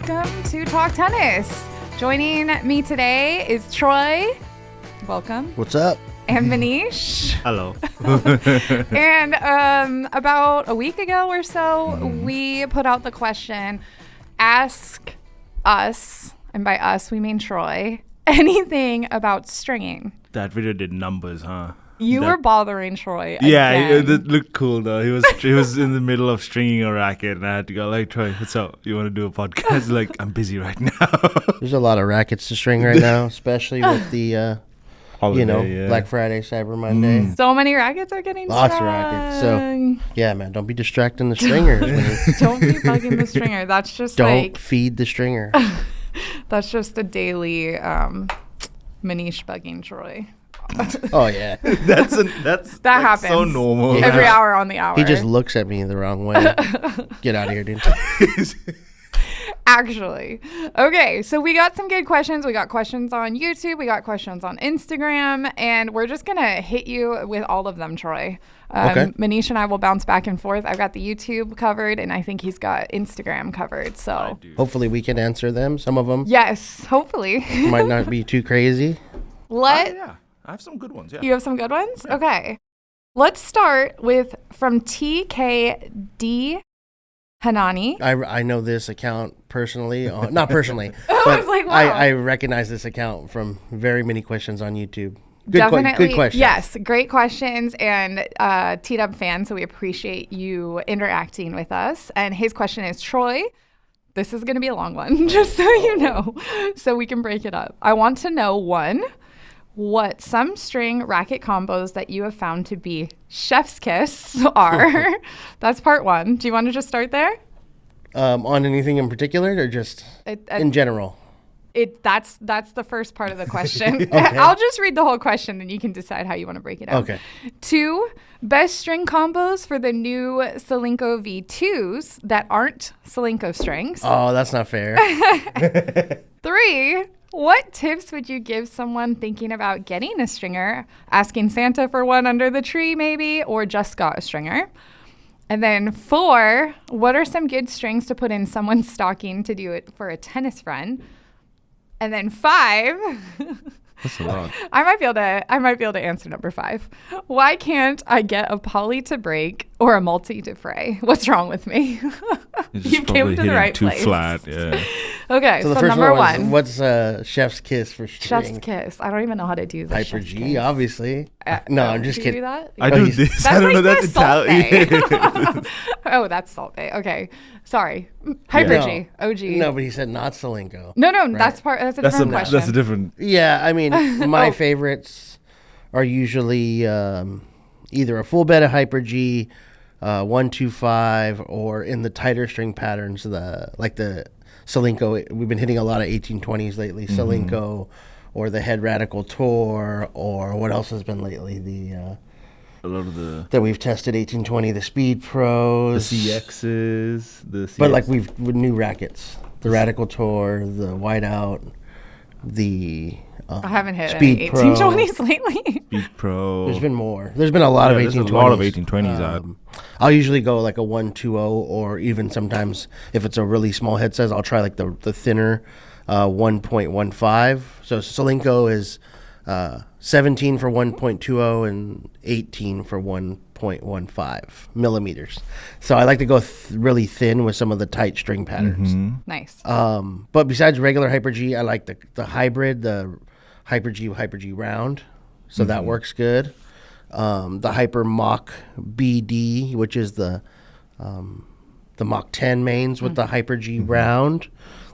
welcome to Talk Tennis. Joining me today is Troy. Welcome. What's up? And Manish. Hello. And about a week ago or so, we put out the question, ask us, and by us we mean Troy, anything about stringing. That video did numbers, huh? You were bothering Troy again. Yeah, it looked cool though. He was in the middle of stringing a racket, and I had to go like, Troy, what's up? You want to do a podcast? Like, I'm busy right now. There's a lot of rackets to string right now, especially with the, Holiday, Black Friday, Cyber Monday. So many rackets are getting Lots strung. of rackets. So, yeah, man, don't be distracting the stringers. Don't be bugging the stringer. That's just Don't feed the stringer. That's just a daily Manish bugging Troy. Oh, yeah. That's happens so normal. every hour on the hour. He just looks at me the wrong way. Get out of here, dude. Actually. Okay, so we got some good questions. We got questions on YouTube. We got questions on Instagram. And we're just going to hit you with all of them, Troy. Okay. Manish and I will bounce back and forth. I've got the YouTube covered, and I think he's got Instagram covered. So Hopefully we can answer them. Some of them yes, hopefully. might not be too crazy. Yeah, I have some good ones. Yeah. You have some good ones? Okay. Let's start with from TKD Hanani. I know this account personally. Not personally, I but was like, wow. I recognize this account from very many questions on YouTube. Good questions. Yes, great questions, and T-Dub fan, so we appreciate you interacting with us. And his question is, Troy, this is going to be a long one, just so you know, so we can break it up. I want to know, one, what some string racket combos that you have found to be chef's kiss are. That's part one. Do you want to just start there? On anything in particular, or just in general? That's the first part of the question. Okay. I'll just read the whole question, and you can decide how you want to break it out. Okay. 2, best string combos for the new Solinco V2s that aren't Solinco strings. Oh, that's not fair. 3, what tips would you give someone thinking about getting a stringer, asking Santa for one under the tree maybe, or just got a stringer? And then 4, what are some good strings to put in someone's stocking to do it for a tennis friend? And then 5, That's a lot. I might be able to answer number 5. Why can't I get a poly to break or a multi to fray? What's wrong with me? You came to the right too place. flat. Yeah. Okay, So the so first number one was, what's chef's kiss for string? Chef's kiss. I don't even know how to do the Hyper chef's G, kiss. obviously. No, I'm just do kidding. You do that? I Oh, do he's- this. That's I don't know. like That's the Salt Italian. Bae. Oh, that's Salt Bae. Okay, sorry. Hyper G. OG. No, but he said not Solinco. No, that's a different question. That's a different. Yeah, I mean, my favorites are usually either a full bed of Hyper G, 125, or in the tighter string patterns, the Solinco. We've been hitting a lot of 1820s lately. Solinco, or the Head Radical Tour, or what else has been lately? A lot of the That we've tested 1820, the Speed Pros, CXs, but like with new rackets, the Radical Tour, the Whiteout, the I haven't hit Speed any Pro. 1820s lately. Speed Pro. There's been more. There's been a lot of 1820s. There's a lot of 1820s. I'll usually go like a 120, or even sometimes if it's a really small head size, I'll try like the thinner 1.15. So Solinco is 17 for 1.20 and 18 for 1.15 millimeters. So I like to go really thin with some of the tight string patterns. Nice. But besides regular Hyper G, I like the hybrid, the Hyper G round. So that works good. The Hyper Mach BD, which is the Mach 10 mains with the Hyper G round.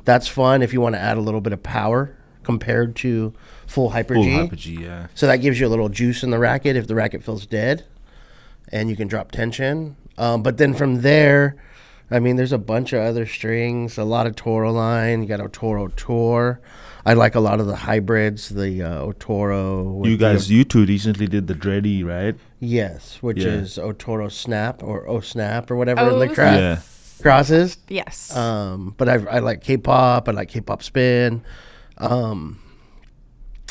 That's fun if you want to add a little bit of power compared to full Hyper G. Hyper G, yeah. So that gives you a little juice in the racket if the racket feels dead, and you can drop tension. But then from there, I mean, there's a bunch of other strings, a lot of Toro line. You got Otoro Tour. I like a lot of the hybrids, the Otoro. You two recently did the Dreddy, right? Yes, which Yeah. is Otoro Snap or O Snap or whatever Oh, the Yeah. crosses. Yes. But I like K-pop. I like K-pop spin.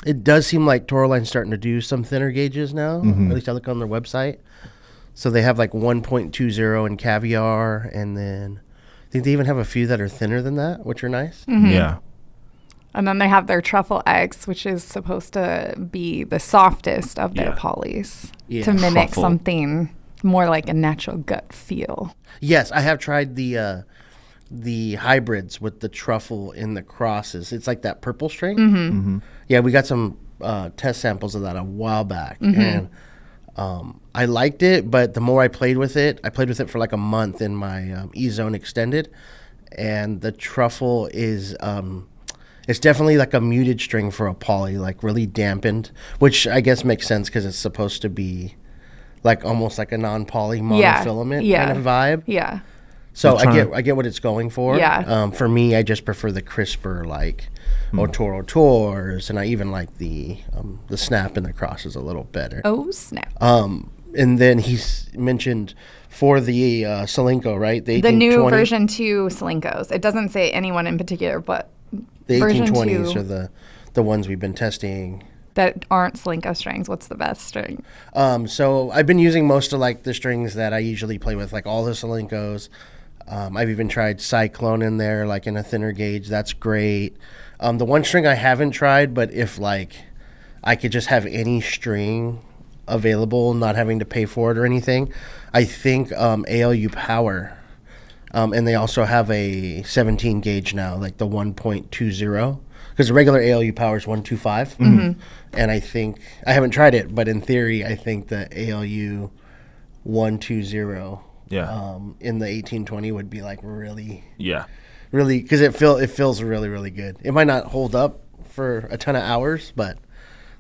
It does seem like Toro Line's starting to do some thinner gauges now. At least I look on their website. So they have like 1.20 in Caviar, and then think they even have a few that are thinner than that, which are nice. Yeah. And then they have their Truffle X, which is supposed to be the softest of their Yeah. polys Yeah. to mimic Truffle. something more like a natural gut feel. Yes, I have tried the hybrids with the truffle in the crosses. It's like that purple string. Mm-hmm. Yeah, we got some test samples of that a while back, and I liked it. But the more I played with it for like a month in my E-Zone Extended, and the truffle is it's definitely like a muted string for a poly, like really dampened, which I guess makes sense because it's supposed to be like almost like a non-poly monofilament Yeah. kind of vibe. Yeah. So Just trying I get what it's going for. Yeah. For me, I just prefer the crisper like Otoro Tours, and I even like the snap in the crosses a little better. Oh, snap. And then he's mentioned for the Solinco, right? The new version 2 Slinkos. It doesn't say anyone in particular, but the version 1820s 2 are the ones we've been testing. that aren't Slinko strings. What's the best string? So I've been using most of like the strings that I usually play with, like all the Solinkos. I've even tried Cyclone in there, like in a thinner gauge. That's great. The one string I haven't tried, but if like I could just have any string available, not having to pay for it or anything, I think ALU Power. And they also have a 17 gauge now, like the 1.20, because the regular ALU Power is 125. And I think, I haven't tried it, but in theory, I think the ALU 120 Yeah. in the 1820 would be like really, Yeah. really, because it feels really, really good. It might not hold up for a ton of hours, but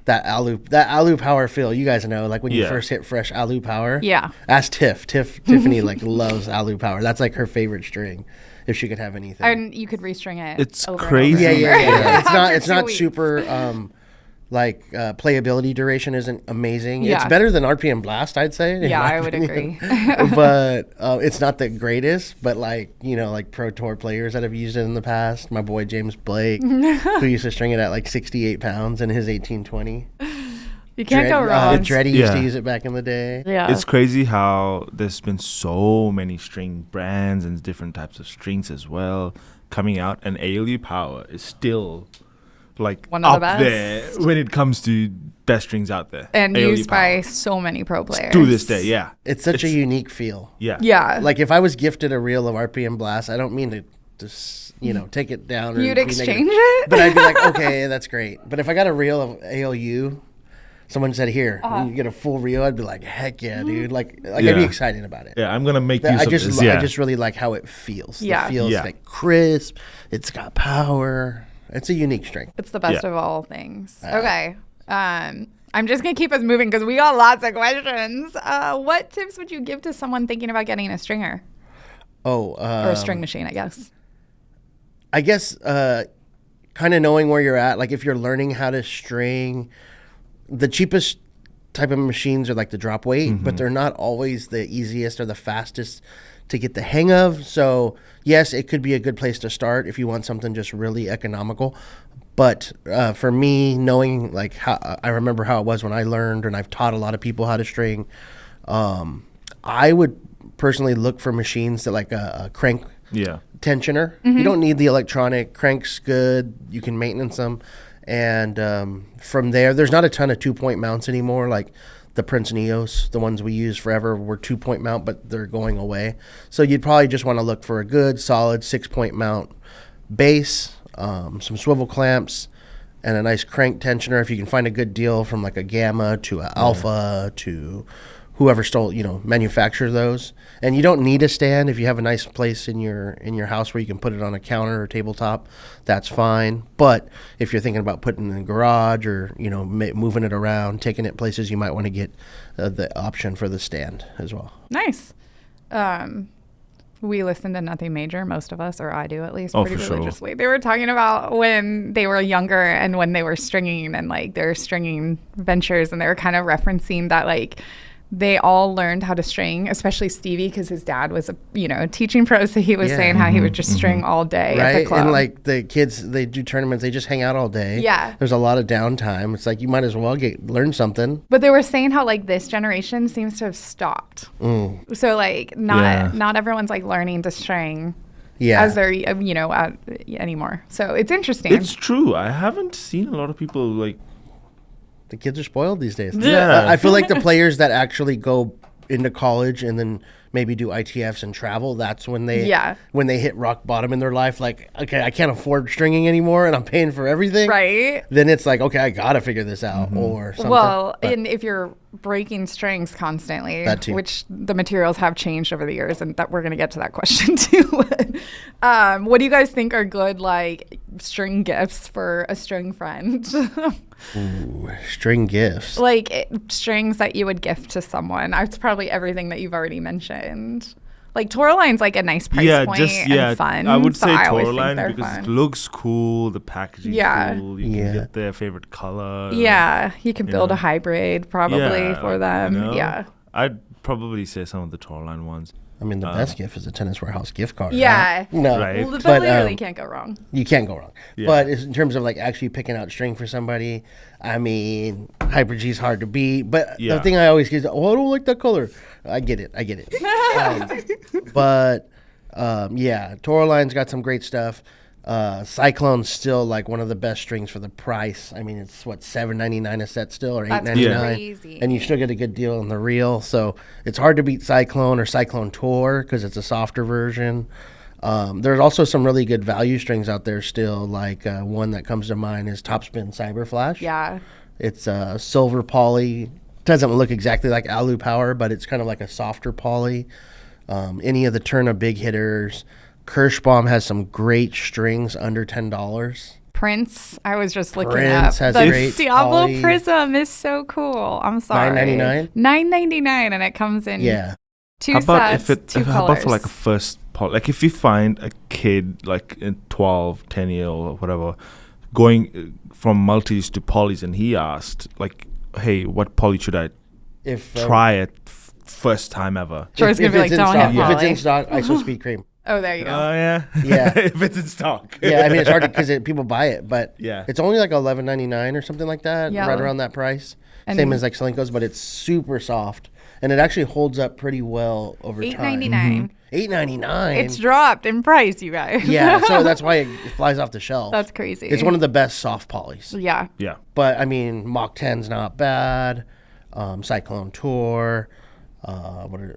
that ALU Power feel, you guys know, like when you Yeah. first hit fresh ALU Power. Yeah. Ask Tiffany like loves ALU Power. That's like her favorite string, if she could have anything. And you could restring it. It's over and crazy. over. Yeah. It's For not 2 weeks. super playability duration isn't amazing. Yeah. It's better than RPM Blast, I'd say. in Yeah, my I would opinion. agree. But it's not the greatest. But like like Pro Tour players that have used it in the past. My boy James Blake, who used to string it at like 68 pounds in his 1820. You can't go wrong. Dreddy used to Yeah. use it back in the day. Yeah. It's crazy how there's been so many string brands and different types of strings as well coming out, and ALU Power is still like One of the up there best. when it comes to best strings out there. and ALU used by Power. so many pro players. To this day, yeah. It's such a unique feel. Yeah. Yeah. Like if I was gifted a reel of RPM Blast, I don't mean to just take it down. Or You'd be exchange negative. it? But I'd be like, okay, that's great. But if I got a reel of ALU, someone said, here, you get a full reel, I'd be like, heck yeah, dude. Like I'd be Yeah. excited about it. Yeah, I'm gonna make That- use I of just this. I Yeah. just really like how it feels. Yeah. It feels Yeah. like crisp. It's got power. It's a unique string. It's the best Yeah. of all things. Okay. I'm just going to keep us moving because we got lots of questions. What tips would you give to someone thinking about getting a stringer Oh, or a string machine, I guess? I guess kind of knowing where you're at. Like if you're learning how to string, the cheapest type of machines are like the drop weight, but they're not always the easiest or the fastest to get the hang of. So yes, it could be a good place to start if you want something just really economical. But for me, knowing like how I remember how it was when I learned, and I've taught a lot of people how to string, I would personally look for machines that like a crank Yeah. tensioner. You don't need the electronic. Crank's good. You can maintenance them. And from there, there's not a ton of 2-point mounts anymore. Like the Prince Neos, the ones we used forever, were 2-point mount, but they're going away. So you'd probably just want to look for a good, solid 6-point mount base, some swivel clamps, and a nice crank tensioner. If you can find a good deal from like a Gamma to a Alpha to whoever manufacture those. And you don't need a stand. If you have a nice place in your house where you can put it on a counter or tabletop, that's fine. But if you're thinking about putting it in the garage or moving it around, taking it places, you might want to get the option for the stand as well. Nice. We listen to Nothing Major, most of us, or I do at least, Oh, pretty for sure. religiously. They were talking about when they were younger and when they were stringing and like their stringing ventures, and they were kind of referencing that like they all learned how to string, especially Stevie, because his dad was a teaching pro, so he was Yeah. saying how he would just string all day at the Right? club. And like the kids, they do tournaments, they just hang out all day. Yeah. There's a lot of downtime. It's like you might as well learn something. But they were saying how like this generation seems to have stopped. So like not Yeah. not everyone's like learning to string Yeah. as they're anymore. So it's interesting. It's true. I haven't seen a lot of people like. The kids are spoiled these days. Yeah. I feel like the players that actually go into college and then maybe do ITFs and travel, that's when they hit rock bottom in their life. Like, okay, I can't afford stringing anymore and I'm paying for everything. Right. Then it's like, okay, I got to figure this out or something. Well, But and if you're breaking strings constantly, That too. which the materials have changed over the years, and that we're going to get to that question too. What do you guys think are good, like, string gifts for a string friend? ooh, string gifts. Like strings that you would gift to someone. It's probably everything that you've already mentioned. Like Toraline's like a nice price point and fun. I would so say I always think Toraline they're because fun. it looks cool. The packaging Yeah. cool. You Yeah. can get their favorite color. Yeah, you could build Yeah. a hybrid probably Yeah, for them. you know? Yeah. I'd probably say some of the Toraline ones. I mean, the best gift is a Tennis Warehouse gift card. Yeah. Right? No, Right. But But, literally can't go wrong. you can't go wrong. Yeah. But in terms of like actually picking out string for somebody, I mean, Hyper G is hard to beat. But Yeah. the thing I always get is, oh, I don't like that color. I get it. Yeah, Toraline's got some great stuff. Cyclone's still like one of the best strings for the price. I mean, it's what, $7.99 a set still, or That's $8.99, crazy. and you still get a good deal on the reel. So it's hard to beat Cyclone or Cyclone Tour because it's a softer version. There's also some really good value strings out there still. Like one that comes to mind is Topspin Cyber Flash. Yeah. It's silver poly. Doesn't look exactly like Alu Power, but it's kind of like a softer poly. Any of the Turna big hitters. Kirschbaum has some great strings under $10. Prince, I was just looking Prince up. has The great Diablo poly. Prism is so cool. I'm sorry. $9.99? $9.99, and it comes in Yeah. two How about sets, two how colors. about for like a first poly? Like if you find a kid like in 12, 10 year old or whatever, going from multis to polys, and he asked like, "Hey, what poly should I If try it first time ever?" Troy's gonna be like, in "Don't stock, hit if it's in poly." stock, ISO Speed Cream. Oh, there you go. Oh yeah, Yeah. if it's in stock. Yeah, I mean it's hard because people buy it, but Yeah. it's only like $11.99 or something like that, Yeah. right around that price. And Same then- as like Selenko's, but it's super soft and it actually holds up pretty well over time. $8.99. $8.99. It's dropped in price, you guys. Yeah, so that's why it flies off the shelf. That's crazy. It's one of the best soft polys. Yeah. Yeah. But I mean, Mach 10's not bad. Cyclone Tour,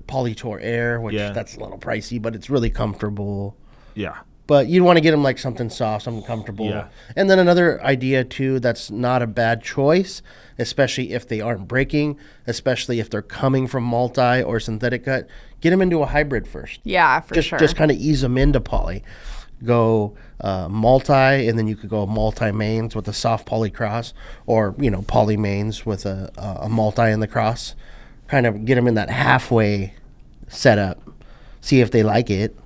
Poly Tour Air, which Yeah. that's a little pricey, but it's really comfortable. Yeah. But you'd want to get them like something soft, something comfortable. Yeah. And then another idea too that's not a bad choice, especially if they aren't breaking, especially if they're coming from multi or synthetic cut, get them into a hybrid first. Yeah, for sure. Just kind of ease them into poly. Go multi, and then you could go multi mains with a soft poly cross, or poly mains with a multi in the cross. Kind of get them in that halfway setup. See if they like it,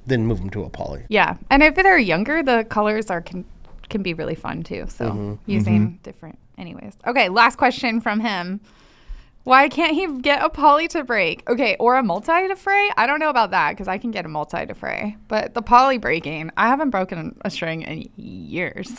then move them to a poly. Yeah. And if they're younger, the colors can be really fun too. So using different anyways. Okay, last question from him. Why can't he get a poly to break? Okay, or a multi to fray? I don't know about that because I can get a multi to fray. But the poly breaking, I haven't broken a string in years.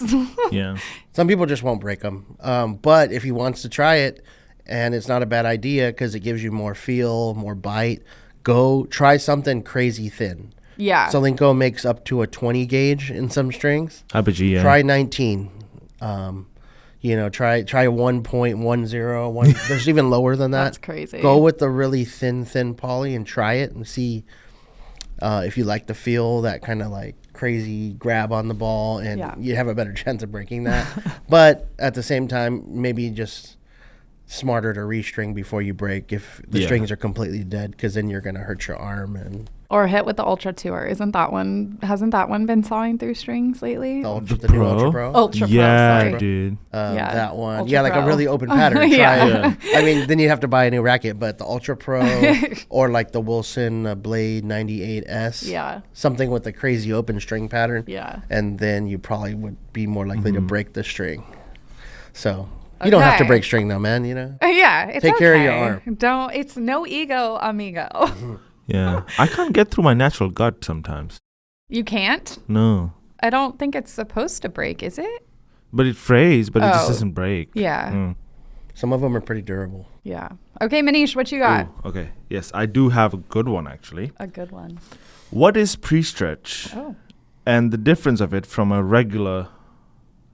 Yeah. Some people just won't break them. But if he wants to try it, and it's not a bad idea because it gives you more feel, more bite, go try something crazy thin. Yeah. Solinko makes up to a 20 gauge in some strings. Hyper-G, yeah. Try 19. Try 1.10. There's even lower than that. That's crazy. Go with the really thin poly and try it and see if you like the feel, that kind of like crazy grab on the ball, and Yeah. you have a better chance of breaking that. But at the same time, maybe just smarter to restring before you break if the Yeah. strings are completely dead, because then you're going to hurt your arm. And Or hit with the Ultra Tour. Hasn't that one been sawing through strings lately? the new Ultra Pro. Ultra Pro, Yeah, sorry. dude. Yeah, That one. Ultra Yeah, like a Pro. really open pattern. Try Yeah. it. I mean, then you'd have to buy a new racket, but the Ultra Pro or like the Wilson Blade 98S. Yeah. Something with a crazy open string pattern. Yeah. And then you probably would be more likely to break the string. So you don't have to Okay. break string though, man, Yeah, it's Take care of your okay. arm. Don't. It's no ego, amigo. Yeah. I can't get through my natural gut sometimes. You can't. No. I don't think it's supposed to break, is it? But it frays, but it just Oh. doesn't break. Yeah. Mm. Some of them are pretty durable. Yeah. Okay, Manish, what you got? Ooh, okay. Yes, I do have a good one actually. A good one. What is pre-stretch Oh. and the difference of it from a regular,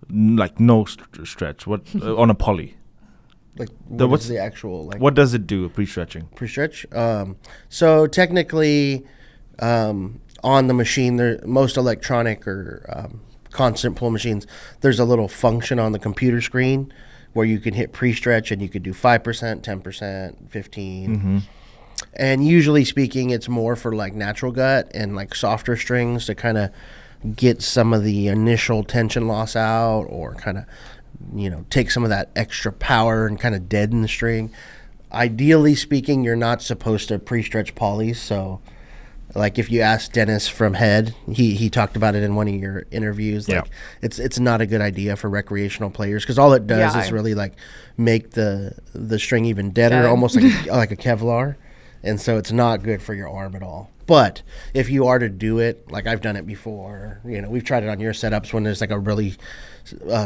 like no stretch? What on a poly? Like, what's what's the actual like? What does it do? Pre-stretching. Pre-stretch. So technically, on the machine, there most electronic or constant pull machines, there's a little function on the computer screen where you can hit pre-stretch and you could do 5%, 10%, 15. And usually speaking, it's more for like natural gut and like softer strings to kind of get some of the initial tension loss out, or kind of, take some of that extra power and kind of deaden the string. Ideally speaking, you're not supposed to pre-stretch polys. So like if you ask Dennis from Head, he talked about it in one of your interviews. Yeah. Like it's not a good idea for recreational players, because all it does Yeah. is really like make the string even deader, Dead. almost like a Kevlar. And so it's not good for your arm at all. But if you are to do it, like I've done it before, we've tried it on your setups when there's like a really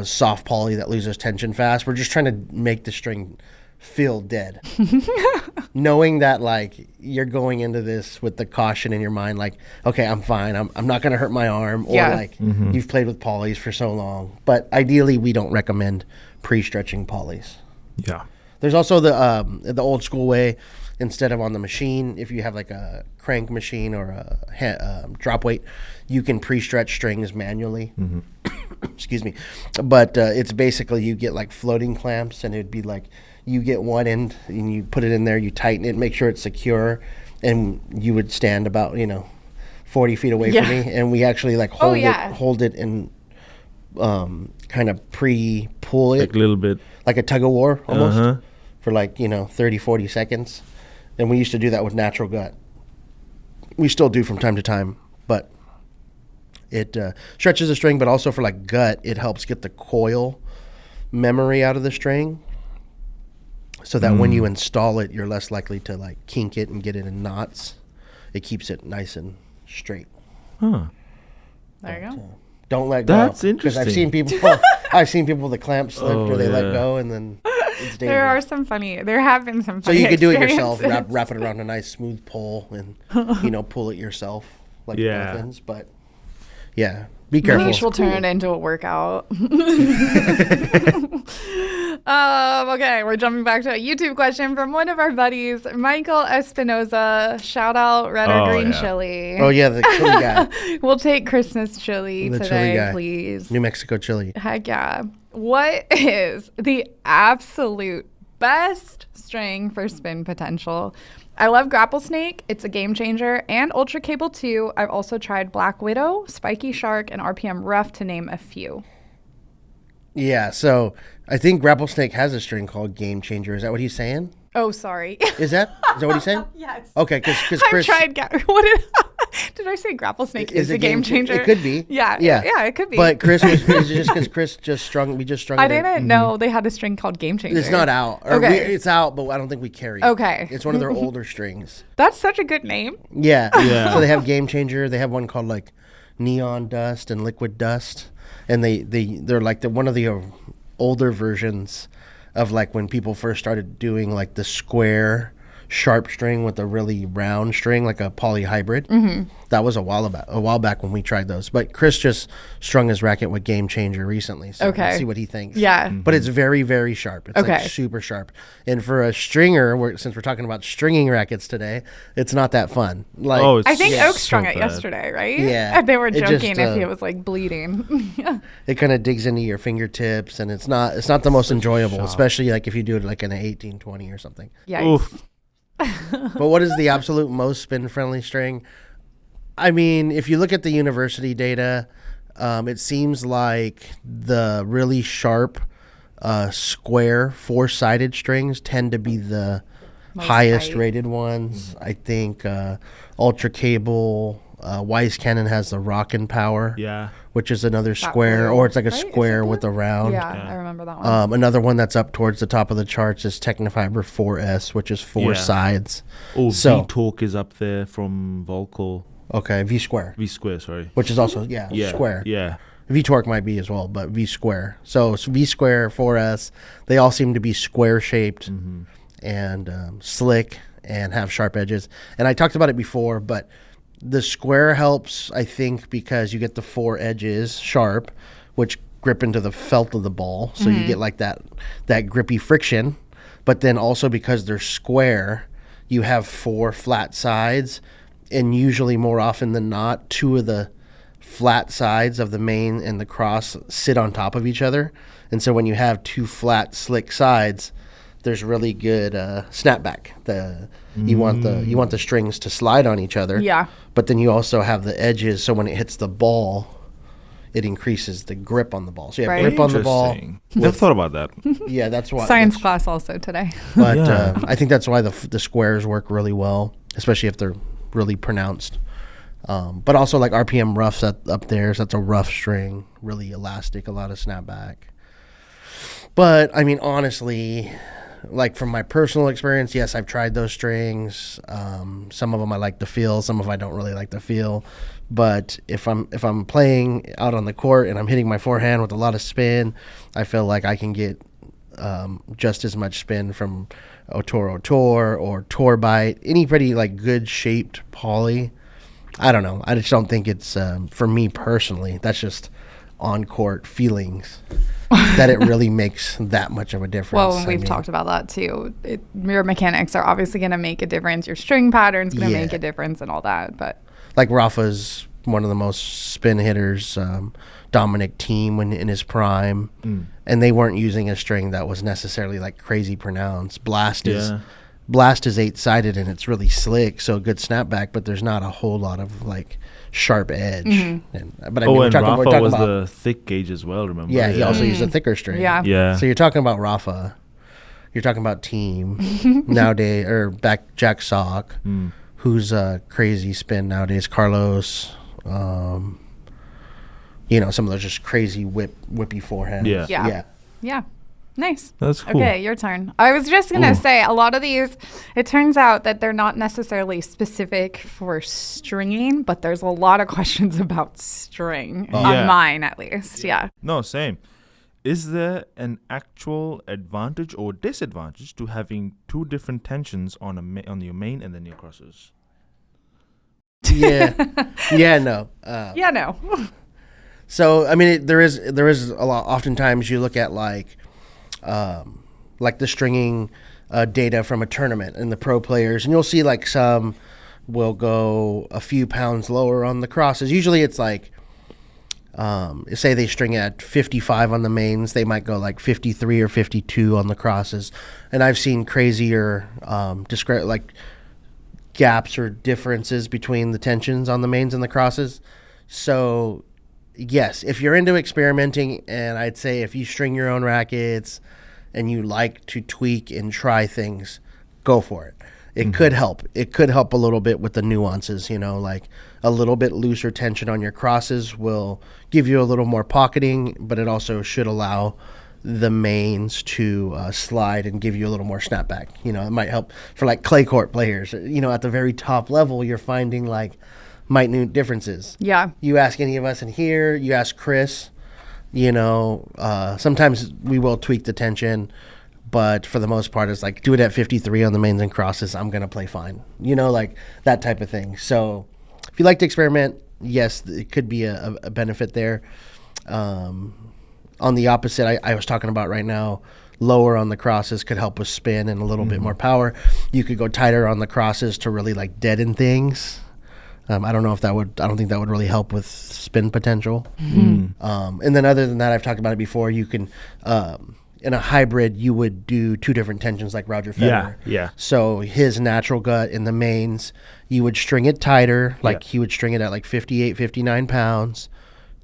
soft poly that loses tension fast. We're just trying to make the string feel dead. Knowing that like you're going into this with the caution in your mind, like, okay, I'm fine. I'm not going to hurt my arm. Or Yeah. like you've played with polys for so long. But ideally, we don't recommend pre-stretching polys. Yeah. There's also the old school way. Instead of on the machine, if you have like a crank machine or a drop weight, you can pre-stretch strings manually. Excuse me. But it's basically you get like floating clamps, and it'd be like you get one end and you put it in there, you tighten it, make sure it's secure, and you would stand about 40 feet away Yeah. from me, and we actually like yeah. hold it and kind of pre-pull it Like a little bit. like a tug of war almost Uh-huh. for like 30, 40 seconds. And we used to do that with natural gut. We still do from time to time, but it stretches the string. But also for like gut, it helps get the coil memory out of the string, so that when you install it, you're less likely to like kink it and get it in knots. It keeps it nice and straight. Huh. There you go. Don't let go. That's 'Cause I've interesting. seen people with the clamp slip Oh, or they let yeah. go, and then it's dangerous. There have been some So funny you could do it yourself, experiences. wrap it around a nice smooth pole, and pull it yourself like Yeah. dolphins. But yeah, be careful. Manish will turn it into a workout. Okay, we're jumping back to a YouTube question from one of our buddies, Michael Espinoza. Shout out Red or Oh, Green yeah. Chili. Oh yeah, the chili guy, We'll take Christmas chili The chili today, guy. please. New Mexico chili. Heck yeah. What is the absolute best string for spin potential? I love Grapple Snake. It's a game changer. And Ultra Cable 2. I've also tried Black Widow, Spiky Shark, and RPM Rough, to name a few. Yeah, so I think Grapple Snake has a string called Game Changer. Is that what he's saying? Oh, sorry. Is that what he's saying? Yes. Okay, because I've Chris. tried. What did I say? Grapple Snake is a game changer. It could be. Yeah. Yeah. Yeah, it could be. But Chris was just because Chris just strung. We just strung. I it in. didn't know they had a string called Game Changer. It's not out. Or Okay. it's out, but I don't think we carry it. Okay. It's one of their older strings. That's such a good name. Yeah. Yeah. So they have Game Changer. They have one called like Neon Dust and Liquid Dust, and they're like one of the older versions of like when people first started doing like the square sharp string with a really round string, like a poly hybrid. Mm-hmm. That was a while back when we tried those. But Chris just strung his racket with Game Changer recently, so Okay. we'll see what he thinks. Yeah. But it's very, very sharp. It's Okay. like super sharp. And for a stringer, since we're talking about stringing rackets today, it's not that fun. Like, Oh, it's I think so Oak strung it bad. yesterday, right? Yeah. And they were It joking just, if it was like bleeding. it kind of digs into your fingertips, and it's not the most enjoyable, especially like if you do it like in an 1820 or something. Yikes. Oof. But what is the absolute most spin friendly string? I mean, if you look at the university data, it seems like the really sharp square 4-sided strings tend to be the Most highest tight. rated ones. I think Ultra Cable, Wise Cannon has the Rockin' Power, Yeah. which is another That square, blue, or it's like a right? Is it square blue? with a round. Yeah, I remember that one. Another one that's up towards the top of the charts is Technofiber 4S, which is 4 Yeah. sides. Oh, So- V-Talk is up there from Volcal. Okay, V square, V-Square, sorry. which is also Yeah. square. Yeah. V-Torque might be as well, but V-Square. So V-Square, 4S, they all seem to be square-shaped and slick and have sharp edges. And I talked about it before, but the square helps, I think, because you get the 4 edges sharp, which grip into the felt of the ball. So you get like that grippy friction. But then also because they're square, you have 4 flat sides. And usually more often than not, 2 of the flat sides of the main and the cross sit on top of each other. And so when you have 2 flat, slick sides, there's really good snapback. You want the strings to slide on each other. Yeah. But then you also have the edges, so when it hits the ball, it increases the grip on the ball. So you have Right. grip on the ball. Interesting. Never thought about that. Yeah, that's why. Science class also today. But Yeah. I think that's why the squares work really well, especially if they're really pronounced. But also like RPM roughs up there, so that's a rough string, really elastic, a lot of snapback. But I mean, honestly, like from my personal experience, yes, I've tried those strings. Some of them I like to feel, some of them I don't really like to feel. But if I'm playing out on the court and I'm hitting my forehand with a lot of spin, I feel like I can get just as much spin from Otoro Tour or Tour Bite, any pretty like good shaped poly. I don't know. I just don't think it's for me personally. That's just on court feelings that it really makes that much of a difference. Well, I we've mean, talked about that too. Your mechanics are obviously going to make a difference. Your string pattern's going to Yeah. make a difference and all that. But like Rafa's one of the most spin hitters. Dominic Thiem when in his prime, and they weren't using a string that was necessarily like crazy pronounced. Blast is 8-sided and it's really slick, so good snapback, but there's not a whole lot of like sharp edge. But I mean, And Rafa we're talking was about, the thick gauge as well, remember? yeah, he also used a thicker string. yeah. Yeah. So you're talking about Rafa, you're talking about Thiem nowadays, or back Jack Sock, who's a crazy spin nowadays. Carlos, some of those just crazy whippy forehands. Yeah. Yeah. Yeah. Nice. That's cool. Okay, your turn. I was just going to say a lot of these, it turns out that they're not necessarily specific for stringing, but there's a lot of questions about string on Yeah. mine at least. Yeah. No, same. Is there an actual advantage or disadvantage to having 2 different tensions on on your main and then your crosses? Yeah. Yeah, no. Yeah, no. So I mean, there is a lot. Oftentimes, you look at like the stringing data from a tournament and the pro players, and you'll see like some will go a few pounds lower on the crosses. Usually, it's like say they string at 55 on the mains, they might go like 53 or 52 on the crosses, and I've seen crazier like gaps or differences between the tensions on the mains and the crosses. So yes, if you're into experimenting, and I'd say if you string your own rackets and you like to tweak and try things, go for it. It could help. It could help a little bit with the nuances, like a little bit looser tension on your crosses will give you a little more pocketing, but it also should allow the mains to slide and give you a little more snapback. It might help for like clay court players. At the very top level, you're finding like minute differences. Yeah. You ask any of us in here, you ask Chris, sometimes we will tweak the tension, but for the most part, it's like do it at 53 on the mains and crosses. I'm going to play fine, like that type of thing. So if you like to experiment, yes, it could be a benefit there. On the opposite, I was talking about right now, lower on the crosses could help with spin and a little bit more power. You could go tighter on the crosses to really like deaden things. I don't think that would really help with spin potential. And then other than that, I've talked about it before. You can, in a hybrid, you would do 2 different tensions like Roger Federer. Yeah. So his natural gut in the mains, you would string it tighter, like he would string it at like 58, 59 pounds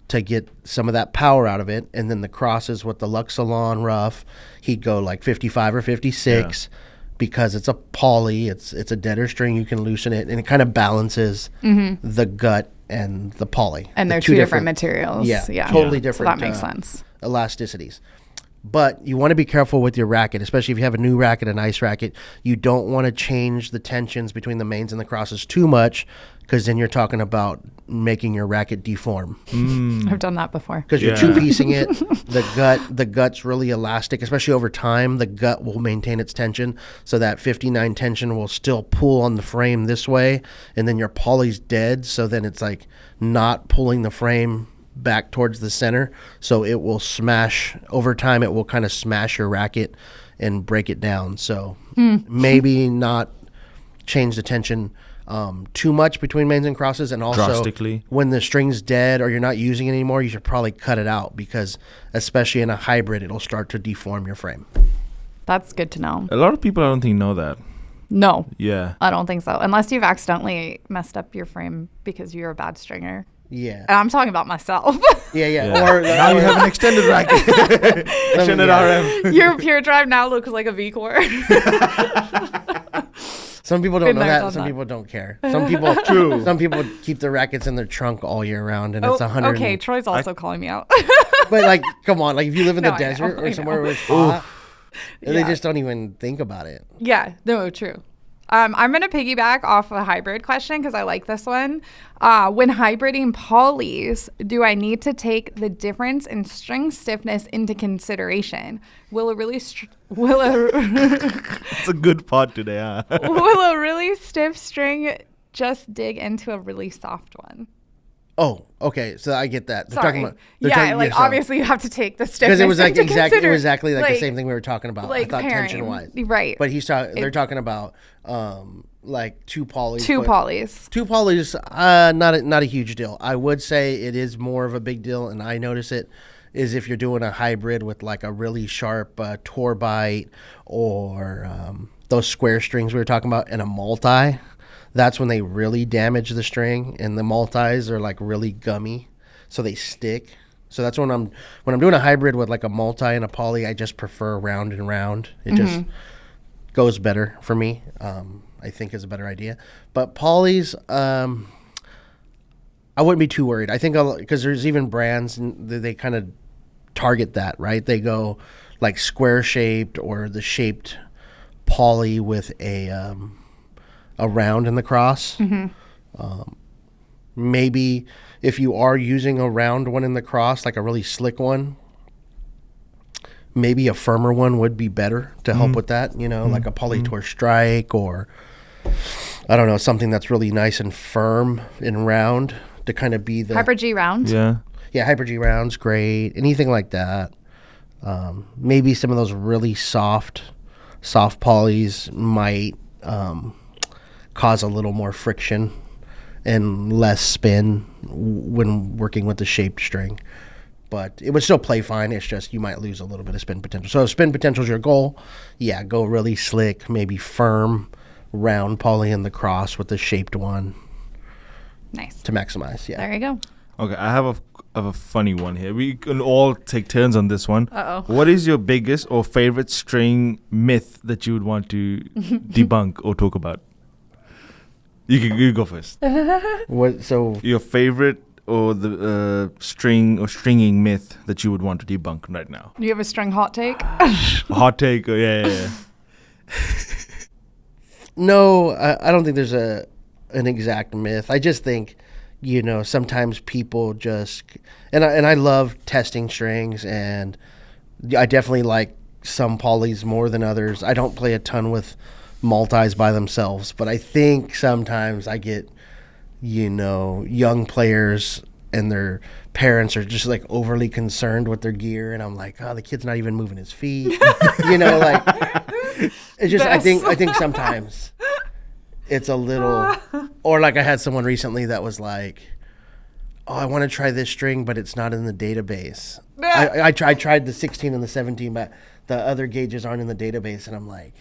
to get some of that power out of it. And then the crosses with the Lux Salon rough, he'd go like 55 or 56. Because it's a poly, it's a deader string, you can loosen it, and it kind of balances the gut and the poly. And The they're 2 different materials. Yeah, totally different. So that makes sense. Elasticities. But you want to be careful with your racket, especially if you have a new racket, a nice racket. You don't want to change the tensions between the mains and the crosses too much, because then you're talking about making your racket deform. I've done that before. Because you're Yeah. two-piecing it, the gut's really elastic, especially over time. The gut will maintain its tension, so that 59 tension will still pull on the frame this way, and then your poly's dead, so then it's like not pulling the frame back towards the center, so it will smash. Over time, it will kind of smash your racket and break it down. So maybe not change the tension too much between mains and crosses, and also Drastically. when the string's dead or you're not using it anymore, you should probably cut it out, because especially in a hybrid, it'll start to deform your frame. That's good to know. A lot of people, I don't think, know that. No, Yeah. I don't think so. Unless you've accidentally messed up your frame because you're a bad stringer. Yeah, And I'm talking about myself. yeah. Yeah. Or Now you have an extended racket. Extended Yeah. RM. Your pure drive now looks like a V core. Some people don't Been know there, that. done Some that. people don't care. Some people, True. Some people keep their rackets in their trunk all year round, and it's 100. Okay, Troy's also calling me out. But like, come on, like if you live in No, the I know, desert I or somewhere know. where it's hot, they Yeah. just don't even think about it. Yeah, no, true. I'm going to piggyback off a hybrid question because I like this one. When hybriding polys, do I need to take the difference in string stiffness into consideration? Will a really It's a good pod today, huh? will a really stiff string just dig into a really soft one? Oh, okay. So I get that. They're Sorry. talking about. They're Yeah, talking- like so- obviously you have to take the stiffness because it was like into exactly consider- like the same thing we were talking about. Like I thought pairing. tension wise, Right. But they're talking about like two polys. Two but polys. Two polys, not a huge deal. I would say it is more of a big deal, and I notice it is if you're doing a hybrid with like a really sharp tor bite or those square strings we were talking about, and a multi. That's when they really damage the string, and the multis are like really gummy, so they stick. So that's when I'm doing a hybrid with like a multi and a poly. I just prefer round and round. It just goes better for me. I think is a better idea. But polys, I wouldn't be too worried. I think because there's even brands and they kind of target that, right? They go like square shaped or the shaped poly with a round in the cross. Maybe if you are using a round one in the cross, like a really slick one, maybe a firmer one would be better to help with that, like a Polytor Strike, or I don't know, something that's really nice and firm and round to kind of be the Hyper G round. Yeah. Hyper G round's great. Anything like that. Maybe some of those really soft polys might cause a little more friction and less spin when working with the shaped string. But it would still play fine. It's just you might lose a little bit of spin potential. So if spin potential is your goal, yeah, go really slick, maybe firm, round poly in the cross with the shaped one Nice. to maximize. Yeah. There you go. Okay, I have a funny one here. We can all take turns on this one. Uh-oh. What is your biggest or favorite string myth that you would want to debunk or talk about? You go first. What? So Your favorite or the string or stringing myth that you would want to debunk right now? Do you have a string hot take? Hot take. Yeah. no, I don't think there's an exact myth. I just think, sometimes people just and I love testing strings, and I definitely like some polys more than others. I don't play a ton with multis by themselves, but I think sometimes I get young players and their parents are just like overly concerned with their gear, and I'm like, oh, the kid's not even moving his feet. Like it's just I think sometimes it's a little, or like I had someone recently that was like, oh, I want to try this string, but it's not in the database. I tried the 16 and the 17, but the other gauges aren't in the database, and I'm like,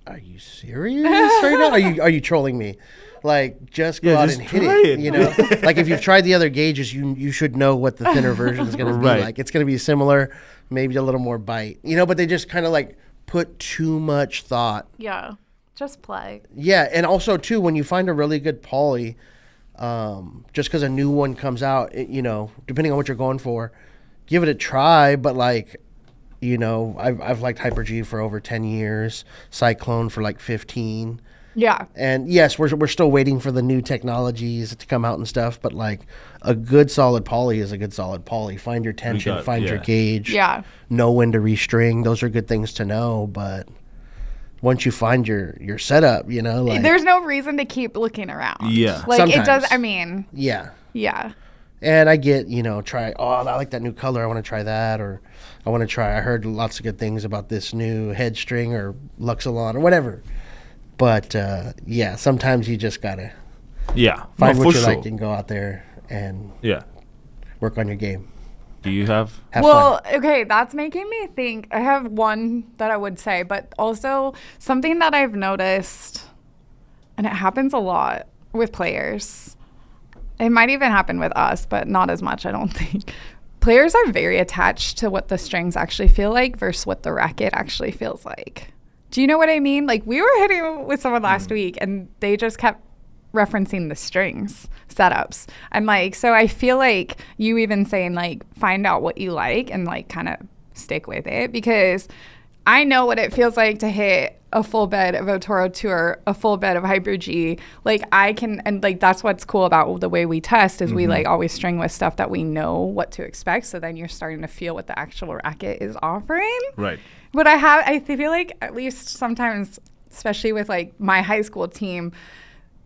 are you serious right now? Are you trolling me? Like, just go out just and hit try it. Like if you've tried the other gauges, you should know what the thinner version is going to be Right. like. It's going to be similar, maybe a little more bite, but they just kind of like put too much thought. Yeah. Just play. Yeah, and also too, when you find a really good poly, just because a new one comes out, depending on what you're going for, give it a try. But like, I've liked Hyper G for over 10 years, Cyclone for like 15. Yeah. And yes, we're still waiting for the new technologies to come out and stuff, but like a good solid poly is a good solid poly. Find your tension, find your gauge, Yeah. know when to restring. Those are good things to know, but once you find your setup, you know, like There's no reason to keep looking around. Yeah. Like it does. Sometimes. I mean, yeah. yeah. And I get, I like that new color. I want to try that. Or I heard lots of good things about this new head string or Luxilon or whatever. But, sometimes you just got to Yeah. find No, what for you sure. like and go out there and Yeah. work on your game. Do you have? Have Well, fun. okay, that's making me think. I have one that I would say, but also something that I've noticed, and it happens a lot with players. It might even happen with us, but not as much, I don't think. Players are very attached to what the strings actually feel like versus what the racket actually feels like. Do you know what I mean? Like, we were hitting with someone last week, and they just kept referencing the strings setups. I'm like, so I feel like you even saying, like, find out what you like and, like, kind of stick with it, because I know what it feels like to hit a full bed of Otoro Tour, a full bed of Hyper G. Like, I can, and like, that's what's cool about the way we test is we like always string with stuff that we know what to expect. So then you're starting to feel what the actual racket is offering. Right. But I feel like at least sometimes, especially with like my high school team,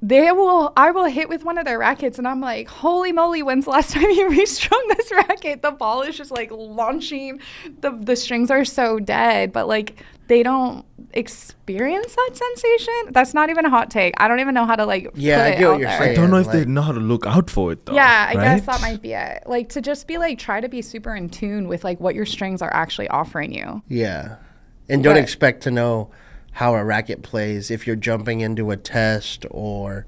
I will hit with one of their rackets and I'm like, holy moly, when's the last time you restrung this racket? The ball is just like launching. The strings are so dead, but like they don't experience that sensation. That's not even a hot take. I don't even know how to like Yeah, put I it get what out you're there. saying. I don't know if they like- know how to look out for it though. Yeah, I guess right? that might be it. Like to just be like, try to be super in tune with like what your strings are actually offering you. Yeah. And don't But- expect to know how a racket plays if you're jumping into a test or,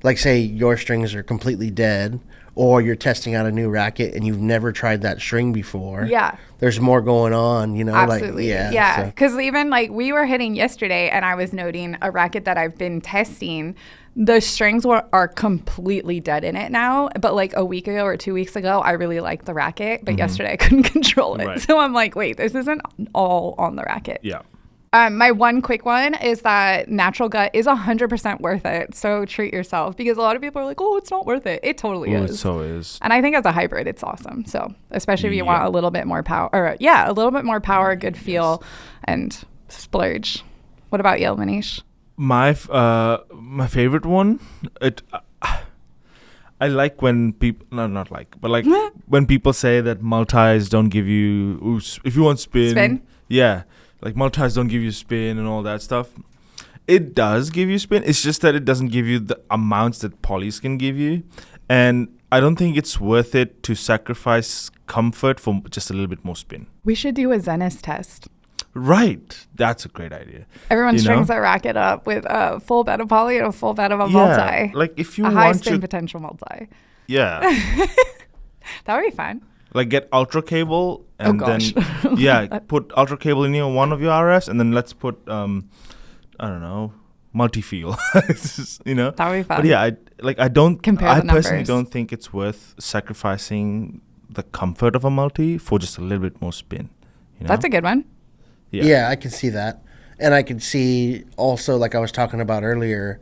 like, say your strings are completely dead or you're testing out a new racket and you've never tried that string before. Yeah. There's more going on, Absolutely. Like, Yeah. so- Because even like we were hitting yesterday and I was noting a racket that I've been testing. The strings are completely dead in it now. But like a week ago or 2 weeks ago, I really liked the racket. But yesterday I couldn't control it. Right. So I'm like, wait, this isn't all on the racket. Yeah. My one quick one is that Natural Gut is 100% worth it. So treat yourself, because a lot of people are like, oh, it's not worth it. It totally Oh, is. it so is. And I think as a hybrid, it's awesome. So especially if you Yeah. want a little bit more power, a little bit more power, good feel, and splurge. What about you, Manish? My favorite one. I like when people not like, but like when people say that multis don't give you if you want spin. Yeah, like multis don't give you spin and all that stuff. It does give you spin. It's just that it doesn't give you the amounts that polys can give you, and I don't think it's worth it to sacrifice comfort for just a little bit more spin. We should do a Zenith test. Right, that's a great idea. Everyone You strings know? their racket up with a full bed of poly and a full bed of a Yeah, multi. like if you A high want spin to, potential multi. yeah. That would be fun. Like get ultra cable and gosh. then put ultra cable in one of your RS and then let's put I don't know, multi-feel. You know? That would be fun. But yeah, I don't Compare I the personally numbers. don't think it's worth sacrificing the comfort of a multi for just a little bit more spin. You know? That's a good one. Yeah, I can see that. And I can see also, like I was talking about earlier,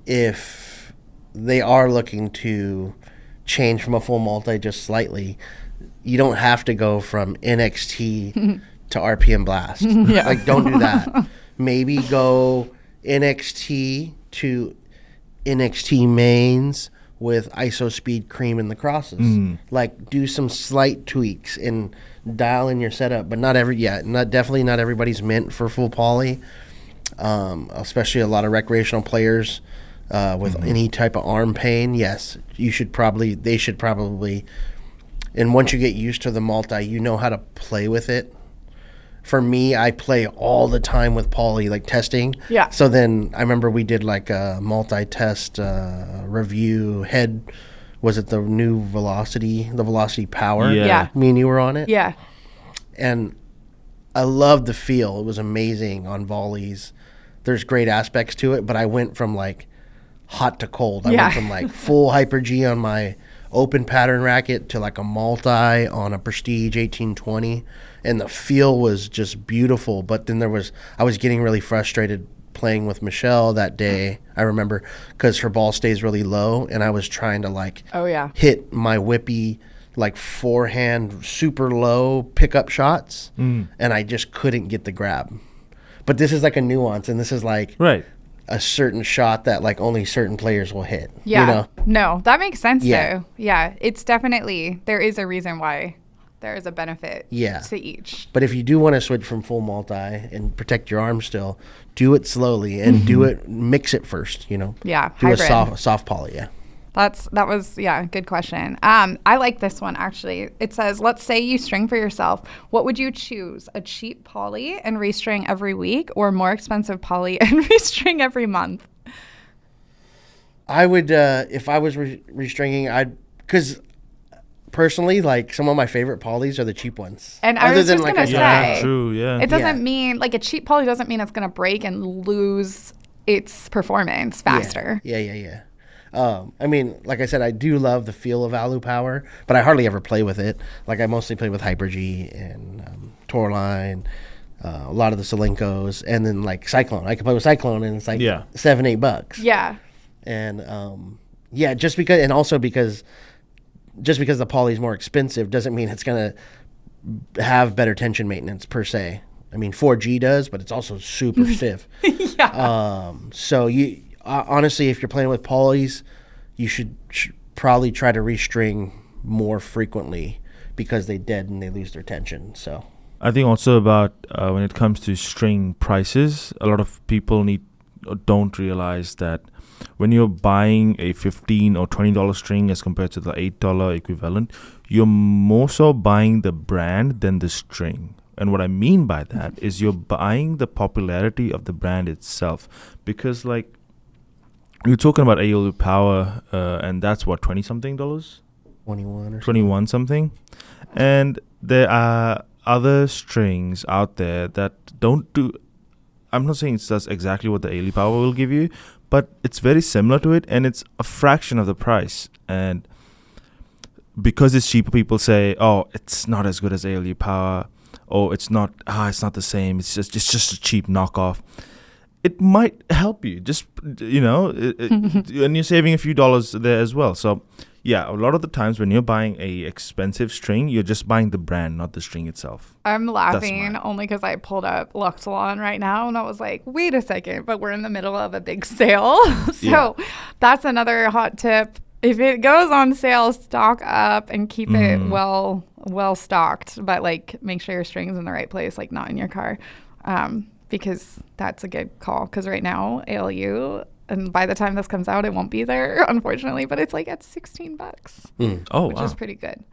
if they are looking to change from a full multi just slightly, you don't have to go from NXT to RPM Blast. Yeah. Like, don't do that. Maybe go NXT to NXT mains with ISO speed cream in the crosses. Like, do some slight tweaks and dial in your setup, but definitely not everybody's meant for full poly. Especially a lot of recreational players with any type of arm pain. Yes, they should probably, and once you get used to the multi, you know how to play with it. For me, I play all the time with poly, like testing. Yeah. So then I remember we did like a multi-test review head. Was it the new Velocity, the Velocity Power? Yeah. Yeah. Me and you were on it. Yeah. And I loved the feel. It was amazing on volleys. There's great aspects to it, but I went from like hot to cold. I Yeah. went from like full Hyper G on my open pattern racket to like a multi on a Prestige 1820, and the feel was just beautiful. But then I was getting really frustrated playing with Michelle that day. I remember because her ball stays really low, and I was trying to like Oh yeah. hit my whippy like forehand super low pickup shots, and I just couldn't get the grab. But this is like a nuance, and this is like Right. a certain shot that like only certain players will hit. Yeah. You know? No, that makes sense Yeah. though. Yeah. It's definitely, there is a reason why there is a benefit Yeah. to each. But if you do want to switch from full multi and protect your arm still, do it slowly and do it, mix it first, you know? Yeah. Do a Hybrid. soft poly, yeah. That was good question. I like this one actually. It says, let's say you string for yourself. What would you choose? A cheap poly and restring every week, or more expensive poly and restring every month? I would, if I was restringing, because personally, like some of my favorite polys are the cheap ones. And I was just like gonna a- say, Yeah, true. Yeah. It doesn't Yeah. mean like a cheap poly doesn't mean it's gonna break and lose its performance faster. Yeah. I mean, like I said, I do love the feel of Alu Power, but I hardly ever play with it. Like I mostly play with Hyper G and Torline, a lot of the Solenkos, and then like Cyclone. I can play with Cyclone, and it's like Yeah. $7-8. Yeah. And just because the poly is more expensive doesn't mean it's gonna have better tension maintenance per se. I mean, 4G does, but it's also super stiff. Yeah. So you honestly, if you're playing with polys, you should probably try to restring more frequently because they dead and they lose their tension. So I think also about when it comes to string prices, a lot of people don't realize that when you're buying a $15 or $20 string as compared to the $8 equivalent, you're more so buying the brand than the string. And what I mean by that is you're buying the popularity of the brand itself. Because like you're talking about ALU Power, and that's what, $20-something? 21 or 21 something. And there are other strings out there that don't do. I'm not saying it does exactly what the ALU Power will give you, but it's very similar to it, and it's a fraction of the price. And because it's cheaper, people say, "Oh, it's not as good as ALU Power," or "It's not the same. It's just a cheap knockoff." It might help you, just and you're saving a few dollars there as well. So, yeah, a lot of the times when you're buying a expensive string, you're just buying the brand, not the string itself. I'm laughing only because I pulled up Luxilon right now and I was like, wait a second, but we're in the middle of a big sale. So that's another hot tip. If it goes on sale, stock up and keep it well stocked, but like make sure your string's in the right place, like not in your car. Because that's a good call. Because right now, ALU, and by the time this comes out, it won't be there, unfortunately, but it's like at $16, Oh, which wow. is pretty good.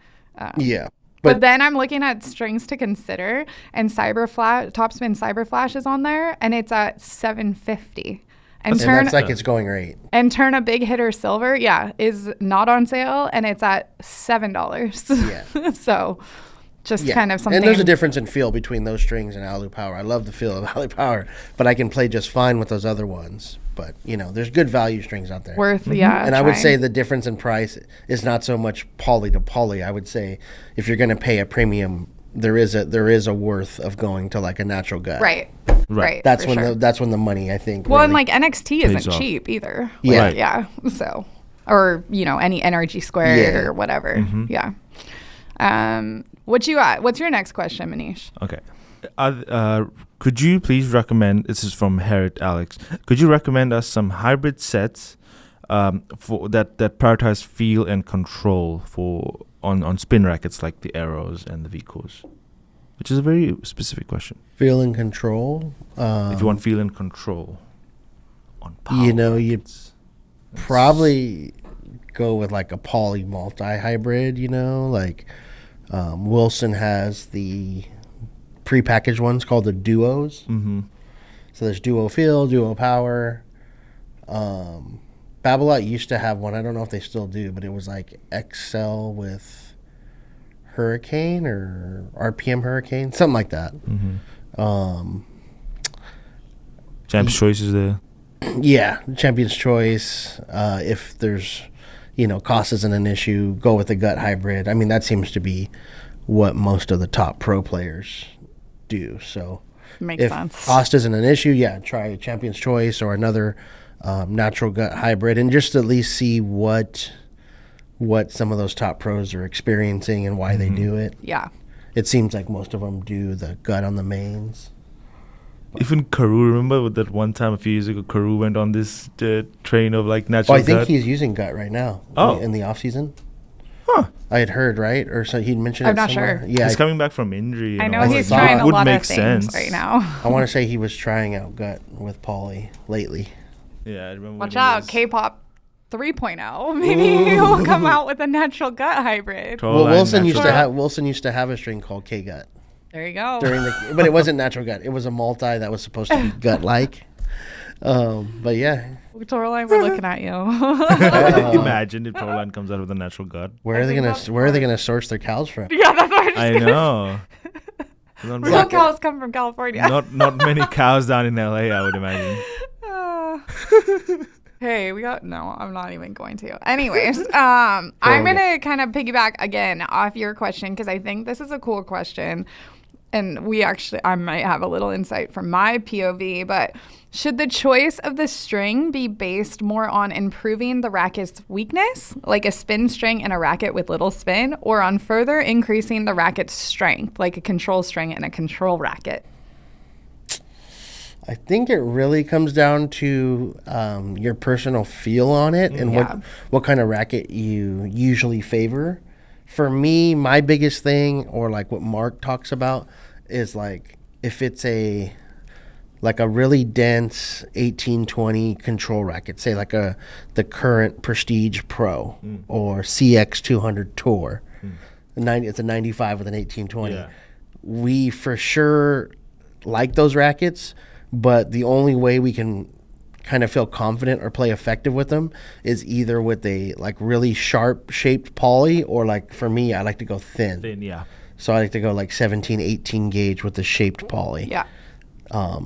yeah. But then I'm looking at strings to consider, and Topspin Cyber Flash is on there, and it's at $750. And That's like it's going right. Turn a Big Hitter Silver, is not on sale, and it's at $7. Yeah. So just kind of something. And there's a difference in feel between those strings and Alu Power. I love the feel of Alu Power, but I can play just fine with those other ones. But, there's good value strings out there. Worth, And I would trying. say the difference in price is not so much poly to poly. I would say if you're going to pay a premium, there is a worth of going to like a natural gut. Right. That's for when sure. that's when the money, I think. Well, and really- like NXT pays isn't off. cheap either. Yeah. Like, yeah. So, or any Energy Square Yeah. or whatever. Yeah. What you got? What's your next question, Manish? Okay. Could you please recommend, this is from Herod Alex, could you recommend us some hybrid sets for that prioritize feel and control on spin rackets like the Arrows and the Vicos? Which is a very specific question. feel and control. If you want feel and control on power. You rackets, probably go with like a poly multi hybrid. Like Wilson has the prepackaged ones called the duos. Mhm. So there's duo feel, duo power. Babolat used to have one. I don't know if they still do, but it was like XL with Hurricane or RPM Hurricane, something like that. Champ's Choice is there. Yeah, Champion's Choice. If there's, cost isn't an issue, go with the gut hybrid. I mean, that seems to be what most of the top pro players do. So, Makes if sense. cost isn't an issue, try Champion's Choice or another natural gut hybrid, and just at least see what some of those top pros are experiencing and why they do it. Yeah. It seems like most of them do the gut on the mains. Even Karoo, remember with that one time a few years ago, Karoo went on this train of like natural I think gut? he's using gut right now. Oh. In the off season. Huh. I had heard, right? Or so he'd mentioned I'm it not somewhere. sure. Yeah, He's coming back from injury. I and know all he's that. trying a Would lot make of things sense. right now. I want to say he was trying out gut with Paulie lately. Yeah, I remember. Watch when he out, was K-pop 3.0. Maybe he'll come out with a natural gut hybrid. total Well, Wilson natural used to have a string called K gut There you go. but it wasn't natural gut. It was a multi that was supposed to be gut like. But yeah, Tourline, we're looking at you. Imagine if Tourline comes out with a natural gut. where are they gonna source their cows from? Yeah, that's what I know. Not, Real cows come from California. not many cows down in LA, I would imagine. Hey, no, I'm not even going to. Anyways, I'm going to kind of piggyback again off your question because I think this is a cool question. And I might have a little insight from my POV, but should the choice of the string be based more on improving the racket's weakness, like a spin string and a racket with little spin, or on further increasing the racket's strength, like a control string and a control racket? I think it really comes down to your personal feel on it and what kind of racket you usually favor. For me, my biggest thing, or like what Mark talks about, is like if it's a really dense 1820 control racket, say like the current Prestige Pro or CX 200 Tour, it's a 95 with an 1820. Yeah. We for sure like those rackets, but the only way we can kind of feel confident or play effective with them is either with a like really sharp shaped poly, or like for me, I like to go thin. Yeah. So I like to go like 17, 18 gauge with the shaped poly. Yeah.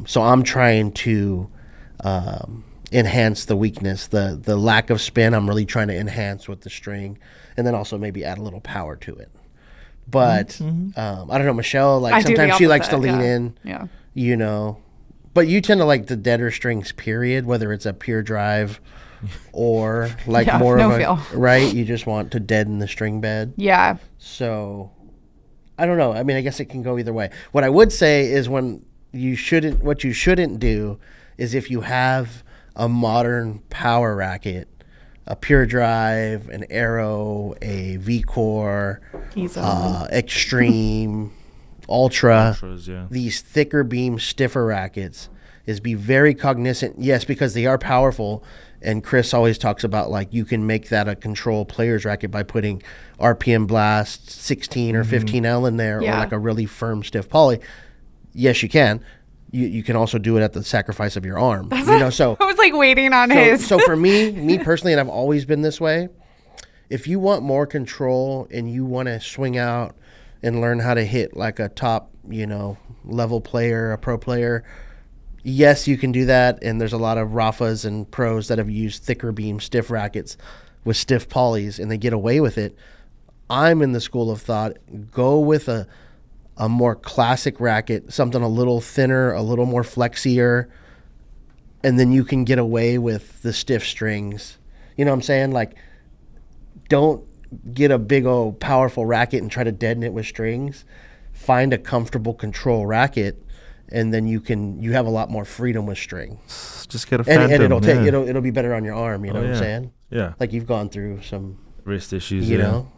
So I'm trying to enhance the weakness, the lack of spin. I'm really trying to enhance with the string, and then also maybe add a little power to it. But I don't know, Michelle. Like sometimes she likes to lean in. Yeah. You know, but you tend to like the deader strings. Period. Whether it's a pure drive or like more no of a feel. right. You just want to deaden the string bed. Yeah. So I don't know. I mean, I guess it can go either way. What I would say is what you shouldn't do is if you have a modern power racket, a pure drive, an Aero, a V-Core, Extreme, Ultra, Ultras, yeah. these thicker beam, stiffer rackets, is be very cognizant. Yes, because they are powerful. And Chris always talks about like you can make that a control player's racket by putting RPM Blast 16 or 15L in there, or like a really firm stiff poly. Yes, you can. You can also do it at the sacrifice of your arm. So I was like waiting on his. So for me personally, and I've always been this way, if you want more control and you want to swing out and learn how to hit like a top, level player, a pro player, yes, you can do that. And there's a lot of Rafas and pros that have used thicker beam, stiff rackets with stiff polys, and they get away with it. I'm in the school of thought, go with a more classic racket, something a little thinner, a little more flexier, and then you can get away with the stiff strings. You know what I'm saying? Like, don't get a big old powerful racket and try to deaden it with strings. Find a comfortable control racket, and then you have a lot more freedom with string. Just get a Phantom. And it'll be better on your arm. You know what I'm saying? Yeah. Like you've gone through some wrist issues. You know,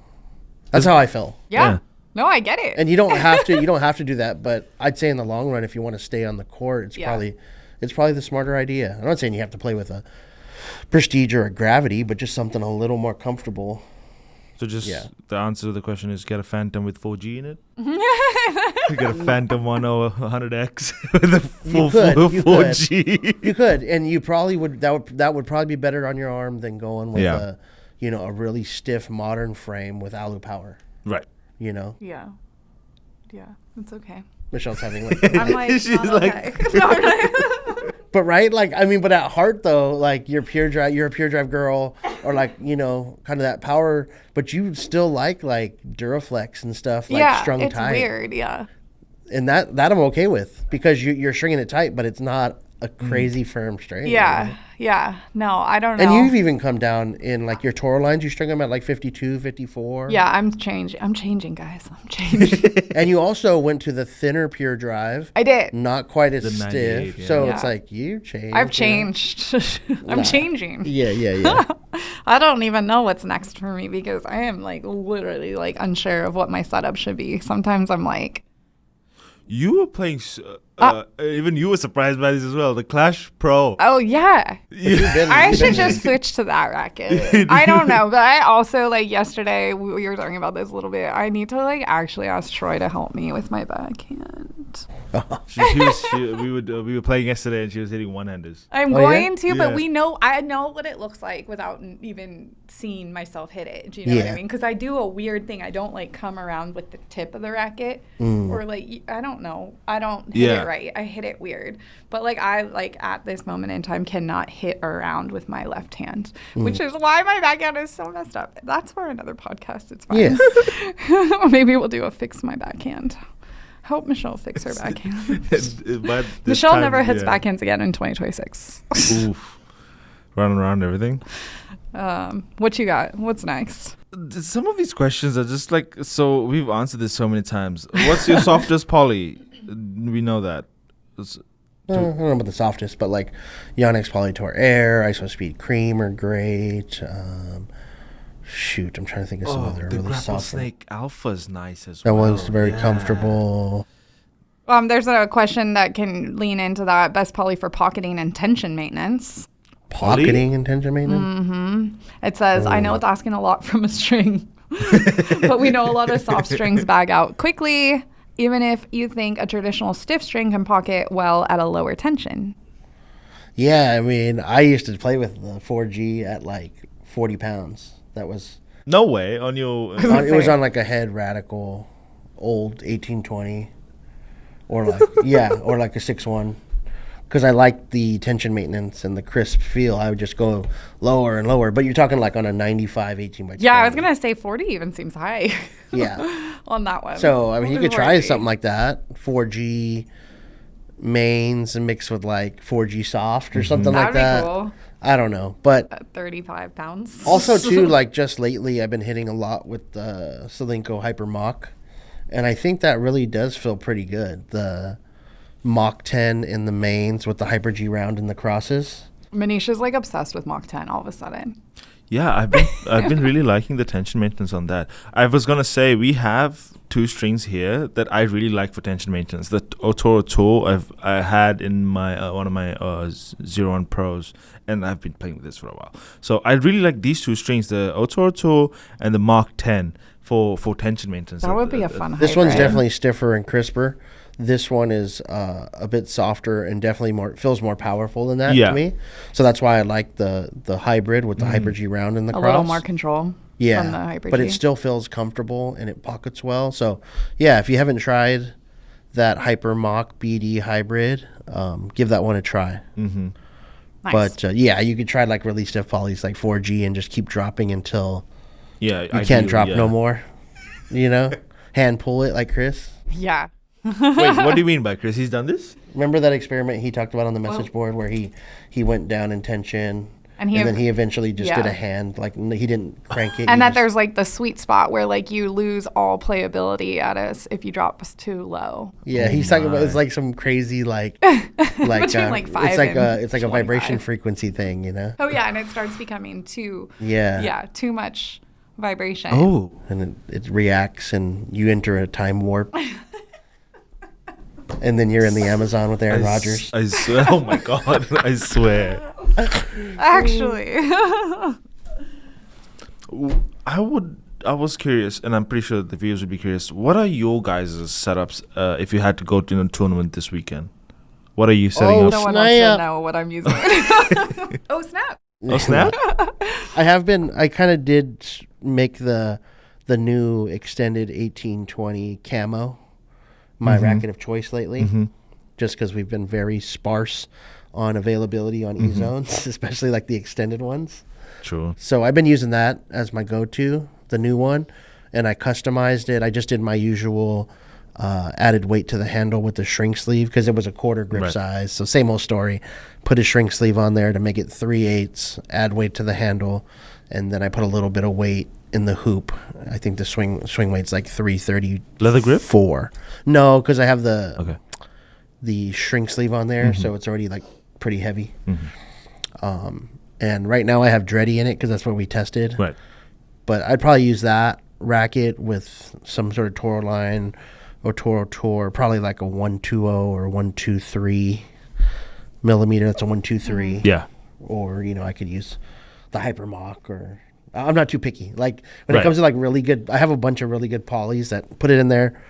that's how I felt. Yeah. No, I get it. And you don't have to do that, but I'd say in the long run, if you want to stay on the court, it's probably the smarter idea. I'm not saying you have to play with a Prestige or a Gravity, but just something a little more comfortable. So the answer to the question is get a Phantom with 4G in it. You get a Phantom 100X with a full 4G. You could, and you probably would. That would probably be better on your arm than going with a really stiff modern frame with alu power. Right. Yeah, it's okay. Michelle's having I'm like, she's okay. But right, like but at heart though, like you're a pure drive girl, or like kind of that power, but you still like Duraflex and stuff, like strung tight. It's weird, yeah. and that I'm okay with because you're stringing it tight, but it's not a crazy firm string. Yeah. Yeah. No, I don't know. And you've even come down in like your Toro lines. You string them at like 52, 54. Yeah, I'm changing, guys. I'm changing. And you also went to the thinner pure drive. I did. Not quite as The 98, stiff. yeah. So Yeah. it's like you changed. I've changed. I'm changing. Yeah. I don't even know what's next for me because I am like literally like unsure of what my setup should be. Sometimes I'm like, You were playing. Even you were surprised by this as well. The Clash Pro. oh yeah. I You've should been- just switch to that racket. I don't know, but I also like yesterday we were talking about this a little bit. I need to like actually ask Troy to help me with my backhand. We were playing yesterday, and she was hitting one-handers. I'm Oh, yeah? going to, but Yeah. I know what it looks like without even seeing myself hit it. Do you know what Yeah. I mean? Because I do a weird thing. I don't like come around with the tip of the racket, or like I don't know. I don't hit Yeah. it right. I hit it weird. But like I like at this moment in time cannot hit around with my left hand, which is why my backhand is so messed up. That's for another podcast. It's fine. Yeah. Maybe we'll do a fix my backhand. Hope Michelle fix her backhand. But this Michelle time, never hits yeah. backhands again in 2026. Oof. Running around everything. What you got? What's next? Some of these questions are just like, so we've answered this so many times. What's your softest poly? We know that. I don't know about the softest, but like Yonex Polytour Air, ISO Speed Cream are great. Shoot, I'm trying to think of some other the really Grapple soft. Snake Alpha is nice as That well. one's very Yeah. comfortable. There's a question that can lean into that. Best poly for pocketing and tension maintenance. Pocketing and tension maintenance. It says, I know it's asking a lot from a string, but we know a lot of soft strings bag out quickly, even if you think a traditional stiff string can pocket well at a lower tension. Yeah, I mean, I used to play with the 4G at like 40 pounds. That was No way on your. it was on like a head radical old 1820 or like or like a 6-1 because I liked the tension maintenance and the crisp feel. I would just go lower and lower, but you're talking like on a 95 18 by 20. Yeah, I was going to say 40 even seems high Yeah. on that one. So I mean, you could try 40. something like that, 4G mains and mix with like 4G soft or something like That'd be that. cool. I don't know, but At 35 pounds. also too, like just lately, I've been hitting a lot with the Solinco Hyper Mach, and I think that really does feel pretty good. The Mach 10 in the mains with the Hyper G round in the crosses. Manisha's like obsessed with Mach 10 all of a sudden. Yeah, I've been really liking the tension maintenance on that. I was gonna say we have two strings here that I really like for tension maintenance. The Otoro 2 I had in my one of my 01 Pros, and I've been playing with this for a while. So I really like these two strings, the Otoro 2 and the Mach 10 for tension maintenance. That would be a fun This one's hybrid. definitely stiffer and crisper. This one is a bit softer and definitely feels more powerful than that Yeah. to me. So that's why I like the hybrid with the Hyper G round in the a cross. little more control Yeah, from the Hyper but G. it still feels comfortable and it pockets well. So, yeah, if you haven't tried that Hyper Mach BD hybrid, give that one a try. Mm-hmm. Nice. But yeah, you could try like really stiff polys like 4G and just keep dropping until Yeah, you can't drop no more. You know, hand pull it like Chris. yeah. Wait, what do you mean by Chris? He's done this? Remember that experiment he talked about on the message board where he went down in tension And and then he eventually just did yeah. a hand, like he didn't crank it. And he that just- there's like the sweet spot where like you lose all playability at us if you drop us too low. Yeah, he's talking about it's like some crazy like Between, like, 5 it's like and a 25. vibration frequency thing, you know. Oh yeah, and it starts becoming too too much vibration. Oh, And it reacts and you enter a time warp. And then you're in the Amazon with Aaron Rodgers. I swear. Oh my God! I swear. Actually. I was curious, and I'm pretty sure the viewers would be curious. What are your guys' setups if you had to go to a tournament this weekend? What are you setting up? No one wants to Snap. know what I'm using. Oh snap. Oh snap! I kind of did make the new extended 1820 camo my racket of choice lately, just because we've been very sparse on availability on E-zones, especially like the extended ones. True. So I've been using that as my go-to, the new one, and I customized it. I just did my usual added weight to the handle with the shrink sleeve because it was a quarter grip size. So same old story. Put a shrink sleeve on there to make it 3/8, add weight to the handle, and then I put a little bit of weight in the hoop. I think the swing weight's like 330. Leather grip? 4. No, because I have the shrink sleeve on there, so it's already like pretty heavy. And right now I have Dreddy in it because that's what we tested. Right. But I'd probably use that racket with some sort of Toro line or Toro Tour, probably like a 120 or 123 millimeter. That's a 123. Yeah. Or, I could use the Hypermock, or I'm not too picky. Like when it comes to like really good, I have a bunch of really good polys that put it in there.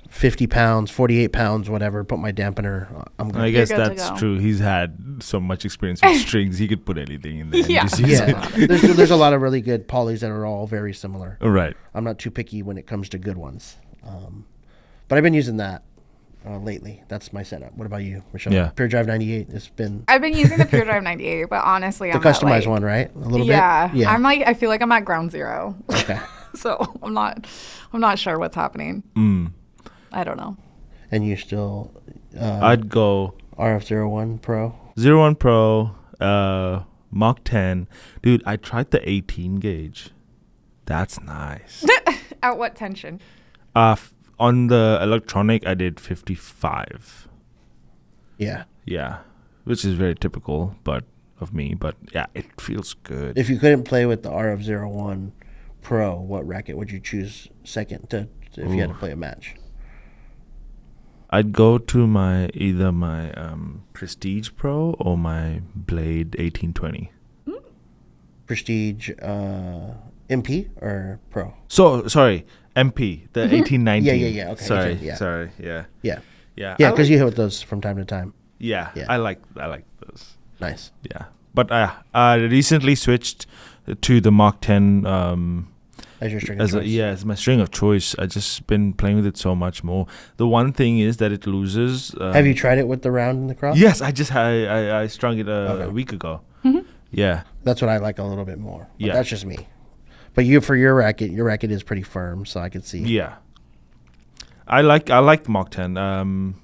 50 pounds, 48 pounds, whatever. Put my dampener. I'm good. I guess good to that's go. true. He's had so much experience with strings. He could put anything in there. And Yeah. just use it. There's a lot of really good polys that are all very similar. Right. I'm not too picky when it comes to good ones. But I've been using that lately. That's my setup. What about you, Michelle? Yeah. Pure Drive 98. It's been I've been using the Pure Drive 98, but honestly, the I'm at, customized like, one, right? A little Yeah, bit. Yeah. I feel like I'm at ground zero. Okay. So I'm not sure what's happening. I don't know. And you still I'd go RF01 Pro. 01 Pro, Mach 10. Dude, I tried the 18 gauge. That's nice. At what tension? On the electronic, I did 55. Yeah. Yeah. Which is very typical of me. But yeah, it feels good. If you couldn't play with the RF01 Pro, what racket would you choose second if you had to play a match? I'd go to either my Prestige Pro or my Blade 1820. Prestige MP or Pro? So, sorry, MP, the 1819. Yeah. Okay. Sorry, yeah. sorry, yeah. Yeah. Yeah. Yeah, because you hit with those from time to time. Yeah, Yeah. I like those. Nice. Yeah. But I recently switched to the Mach 10 As your string of choice. as my string of choice. I just been playing with it so much more. The one thing is that it loses. Have you tried it with the round and the cross? Yes, I strung it a week ago. Yeah. That's what I like a little bit more. But Yeah. that's just me. But for your racket is pretty firm, so I could see. Yeah. I like the Mach 10.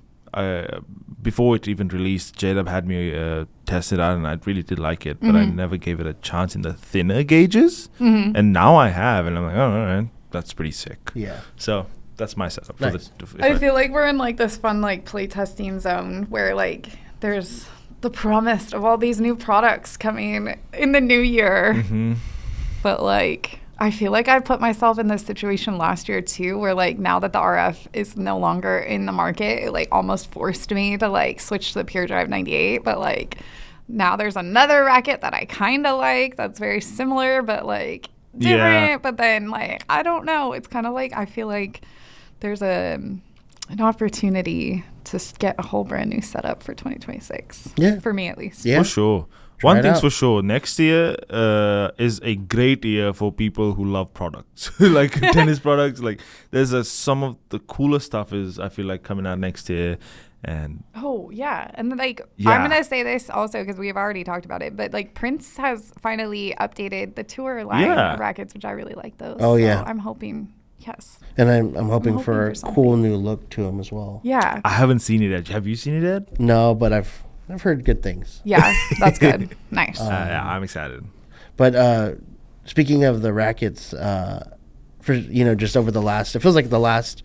Before it even released, J-Dub had me test it out, and I really did like it, but I never gave it a chance in the thinner gauges. And now I have, and I'm like, oh, all right, that's pretty sick. Yeah. So that's my setup. Nice. I feel like we're in like this fun like playtesting zone where like there's the promise of all these new products coming in the new year. But like I feel like I put myself in this situation last year too, where like now that the RF is no longer in the market, it like almost forced me to like switch to the Pure Drive 98. But like now there's another racket that I kind of like that's very similar, but like different. Yeah. But then like I don't know. It's kind of like I feel like there's an opportunity to get a whole brand new setup for 2026. Yeah. For me at least. Yeah. For sure. Try One it thing's out. for sure. Next year is a great year for people who love products, like tennis products. Like there's some of the coolest stuff is I feel like coming out next year, and Oh, yeah. And like, Yeah. I'm going to say this also because we've already talked about it, but like Prince has finally updated the tour line Yeah. of rackets, which I really like those. Oh, So yeah. I'm hoping, yes. And I'm hoping hoping for for a something. cool new look to them as well. Yeah. I haven't seen it yet. Have you seen it yet? No, but I've heard good things. Yeah. That's good. Nice. Yeah, I'm excited. But speaking of the rackets, for just over the last, it feels like the last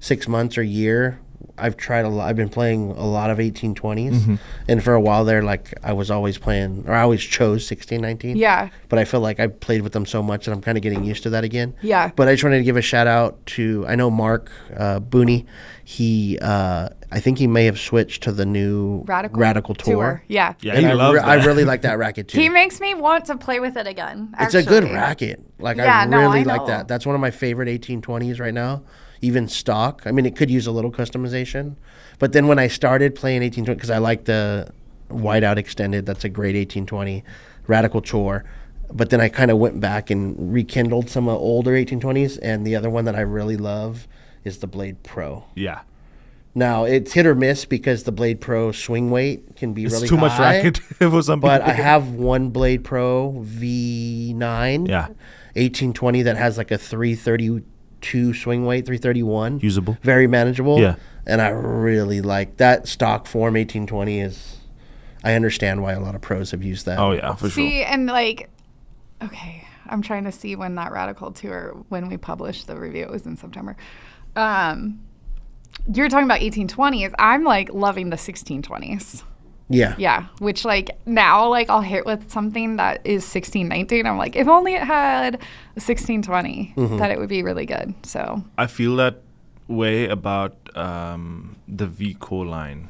6 months or year, I've been playing a lot of 1820s, and for a while there, like I was always playing, or I always chose 1619. Yeah. But I feel like I played with them so much that I'm kind of getting used to that again. Yeah. But I just wanted to give a shout out to, I know Mark Booney. He, I think he may have switched to the new Radical Tour. Yeah. Yeah, And he loves I that. really like that racket too. He makes me want to play with it again. It's a good actually. racket. Like Yeah, I no, really I like know. that. That's one of my favorite 1820s right now. Even stock. I mean, it could use a little customization. But then when I started playing 1820, because I like the whiteout extended, that's a great 1820 Radical Tour. But then I kind of went back and rekindled some older 1820s, and the other one that I really love is the Blade Pro. Yeah, Now it's hit or miss because the Blade Pro swing weight can be it's really too much high, racket for some people. But I have one Blade Pro V9, Yeah. 1820 that has like a 332 2 swing weight, 331. Usable. Very manageable. Yeah. And I really like that stock form 1820 is, I understand why a lot of pros have used that. Oh yeah, for sure. See, and like, okay, I'm trying to see when that Radical Tour, when we published the review, it was in September. You're talking about 1820s. I'm like loving the 1620s. Yeah. Yeah, which like now like I'll hit with something that is 1619. I'm like, if only it had a 1620, that it would be really good. So I feel that way about the Vico line.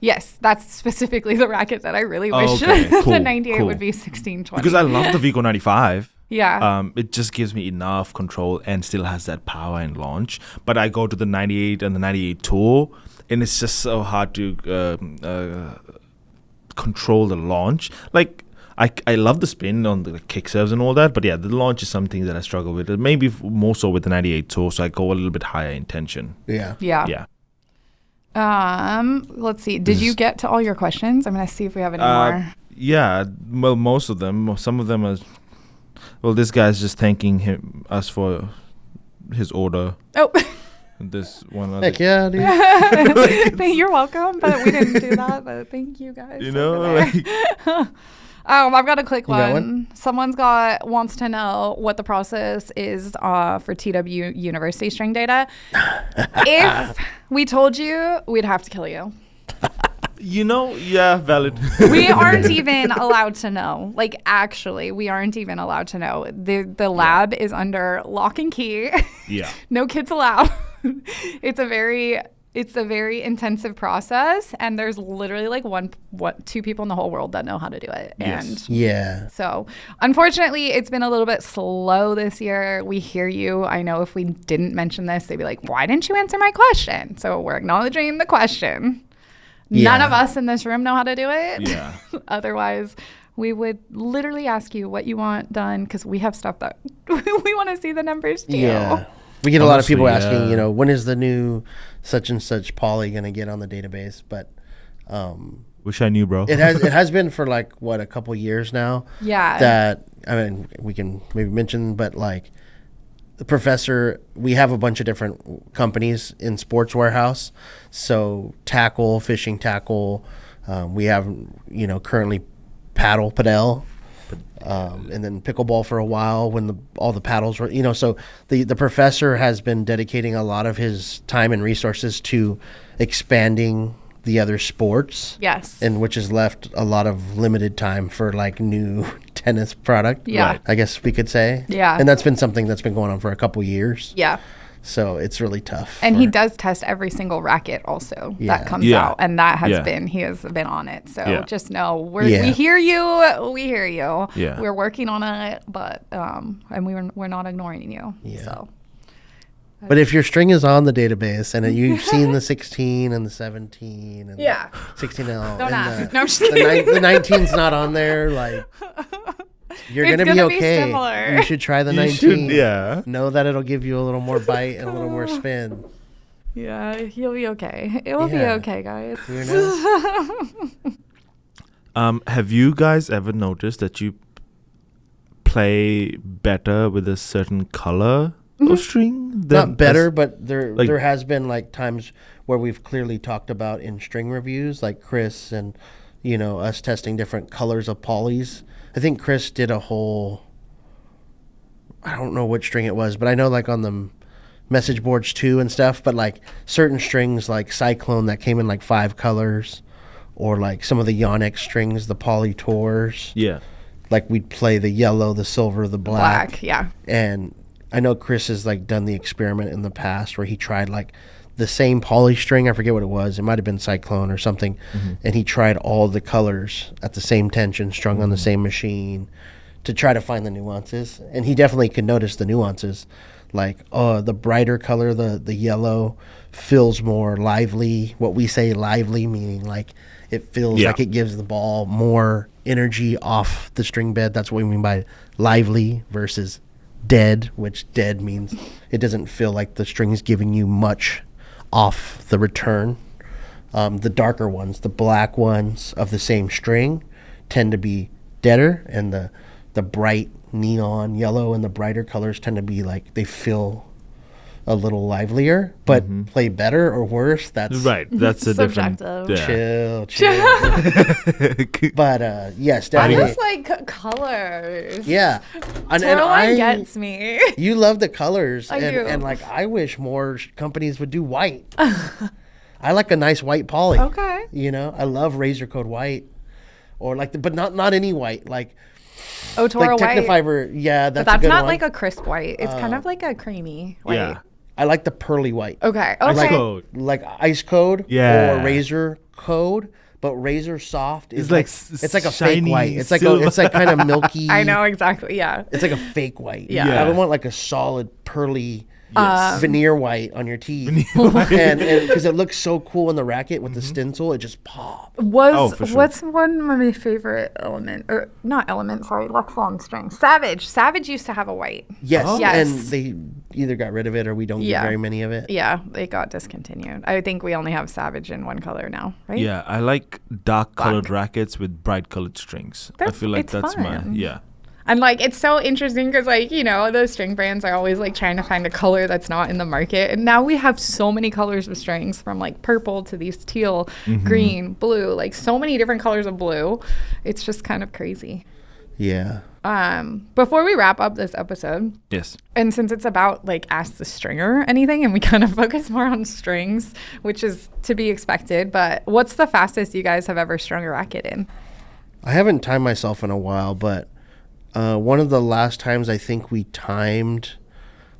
yes, that's specifically the racket that I really wish okay, the cool, 98 cool. would be 1620. Because I love the Vico 95. yeah. It just gives me enough control and still has that power and launch. But I go to the 98 and the 98 Tour, and it's just so hard to control the launch. Like, I love the spin on the kick serves and all that, but yeah, the launch is something that I struggle with. Maybe more so with the 98 Tour, so I go a little bit higher in tension. Yeah. Yeah. Yeah. Let's see. Did you get to all your questions? I'm going to see if we have any more. Yeah, well, most of them. Some of them are. Well, this guy's just thanking us for his order. Oh, This one other. Heck yeah, dude. you're welcome, but we didn't do that. But thank you guys. You know, over there. like, I've got a quick You got one. Someone's wants to know what the process is for TW University string data. If we told you, we'd have to kill you. yeah, valid. We aren't even allowed to know. Like, actually, we aren't even allowed to know. The lab is under lock and key. Yeah. No kids allowed. It's a very intensive process, and there's literally like two people in the whole world that know how to do it. Yes. And Yeah. so, unfortunately, it's been a little bit slow this year. We hear you. I know if we didn't mention this, they'd be like, why didn't you answer my question? So we're acknowledging the question. None Yeah. of us in this room know how to do it. Yeah. Otherwise, we would literally ask you what you want done, because we have stuff that we want to see the numbers too. Yeah. We get a lot of people Honestly, asking, yeah. when is the new such and such poly going to get on the database? But Wish I knew, bro. it has been for like a couple years now. Yeah. That, I mean, we can maybe mention, but like the professor, we have a bunch of different companies in Sports Warehouse. So tackle, fishing tackle, we have currently padel. And then pickleball for a while when all the paddles were, so the professor has been dedicating a lot of his time and resources to expanding the other sports. Yes. And which has left a lot of limited time for like new tennis product. Yeah. Right. I guess we could say. Yeah. And that's been something that's been going on for a couple years. Yeah. So it's really tough. And he does test every single racket also Yeah. that comes Yeah. out. And that has Yeah. he has been on it. So Yeah. just know Yeah. we hear you. We hear you. Yeah. We're working on it, but and we're not ignoring you. Yeah. So But if your string is on the database and you've seen the 16 and the 17 and Yeah. the 16L Don't and ask. No, I'm just the kidding. 19's not on there, like you're It's gonna be gonna be okay. similar. You should try the You 19. should, yeah. Know that it'll give you a little more bite and a little more spin. Yeah, he'll be okay. It will be Yeah. okay, guys. You know? Have you guys ever noticed that you play better with a certain color of string? Not better, but like- there has been like times where we've clearly talked about in string reviews, like Chris and us testing different colors of polys. I think Chris did a whole, I don't know which string it was, but I know like on the message boards too and stuff, but like certain strings like Cyclone that came in like 5 colors, or like some of the Yonex strings, the Poly Tours, Yeah. like we'd play the yellow, the silver, the black. Yeah. And I know Chris has like done the experiment in the past where he tried like the same poly string. I forget what it was. It might have been Cyclone or something. And he tried all the colors at the same tension, strung on the same machine, to try to find the nuances. And he definitely could notice the nuances. Like, the brighter color, the yellow, feels more lively. What we say lively, meaning like it feels Yeah. like it gives the ball more energy off the string bed. That's what we mean by lively versus dead, which dead means it doesn't feel like the string's giving you much off the return. The darker ones, the black ones of the same string, tend to be deader, and the bright neon yellow and the brighter colors tend to be like they feel a little livelier, but play better or worse. That's Right. That's a different. Subjective. chill. But yes, I definitely. just like colors. Yeah, and Caroline gets me. you love the colors, I and do. and like I wish more companies would do white. I like a nice white poly. Okay. You know, I love Razor Code white, or like, but not any white, like Otora white. Technifiber. Yeah, But that's a that's good not one. like a crisp white. It's kind of like a creamy white. Yeah. I like the pearly white. Okay. I Okay. like Code. like Ice Code Yeah. or Razor Code, but Razor Soft is It's like it's like a fake shiny white. It's silver. like kind of milky. I know exactly. Yeah. It's like a fake white. Yeah. Yeah. I don't want like a solid pearly Yes. veneer white on your teeth. and because it looks so cool in the racket with the stencil, it just pops. For sure. What's one of my favorite element or not element? Sorry, Lexlon string. Savage. Savage used to have a white. Yes. Yes. And they either got rid of it or we don't Yeah. get very many of it. Yeah, it got discontinued. I think we only have Savage in one color now, right? Yeah, I like dark colored rackets with bright colored strings. I That's- feel like it's that's my fun. yeah. And like it's so interesting because like those string brands are always like trying to find a color that's not in the market, and now we have so many colors of strings from like purple to these teal, green, blue, like so many different colors of blue. It's just kind of crazy. Yeah. Before we wrap up this episode, Yes. and since it's about like ask the stringer anything, and we kind of focus more on strings, which is to be expected, but what's the fastest you guys have ever strung a racket in? I haven't timed myself in a while, but one of the last times I think we timed,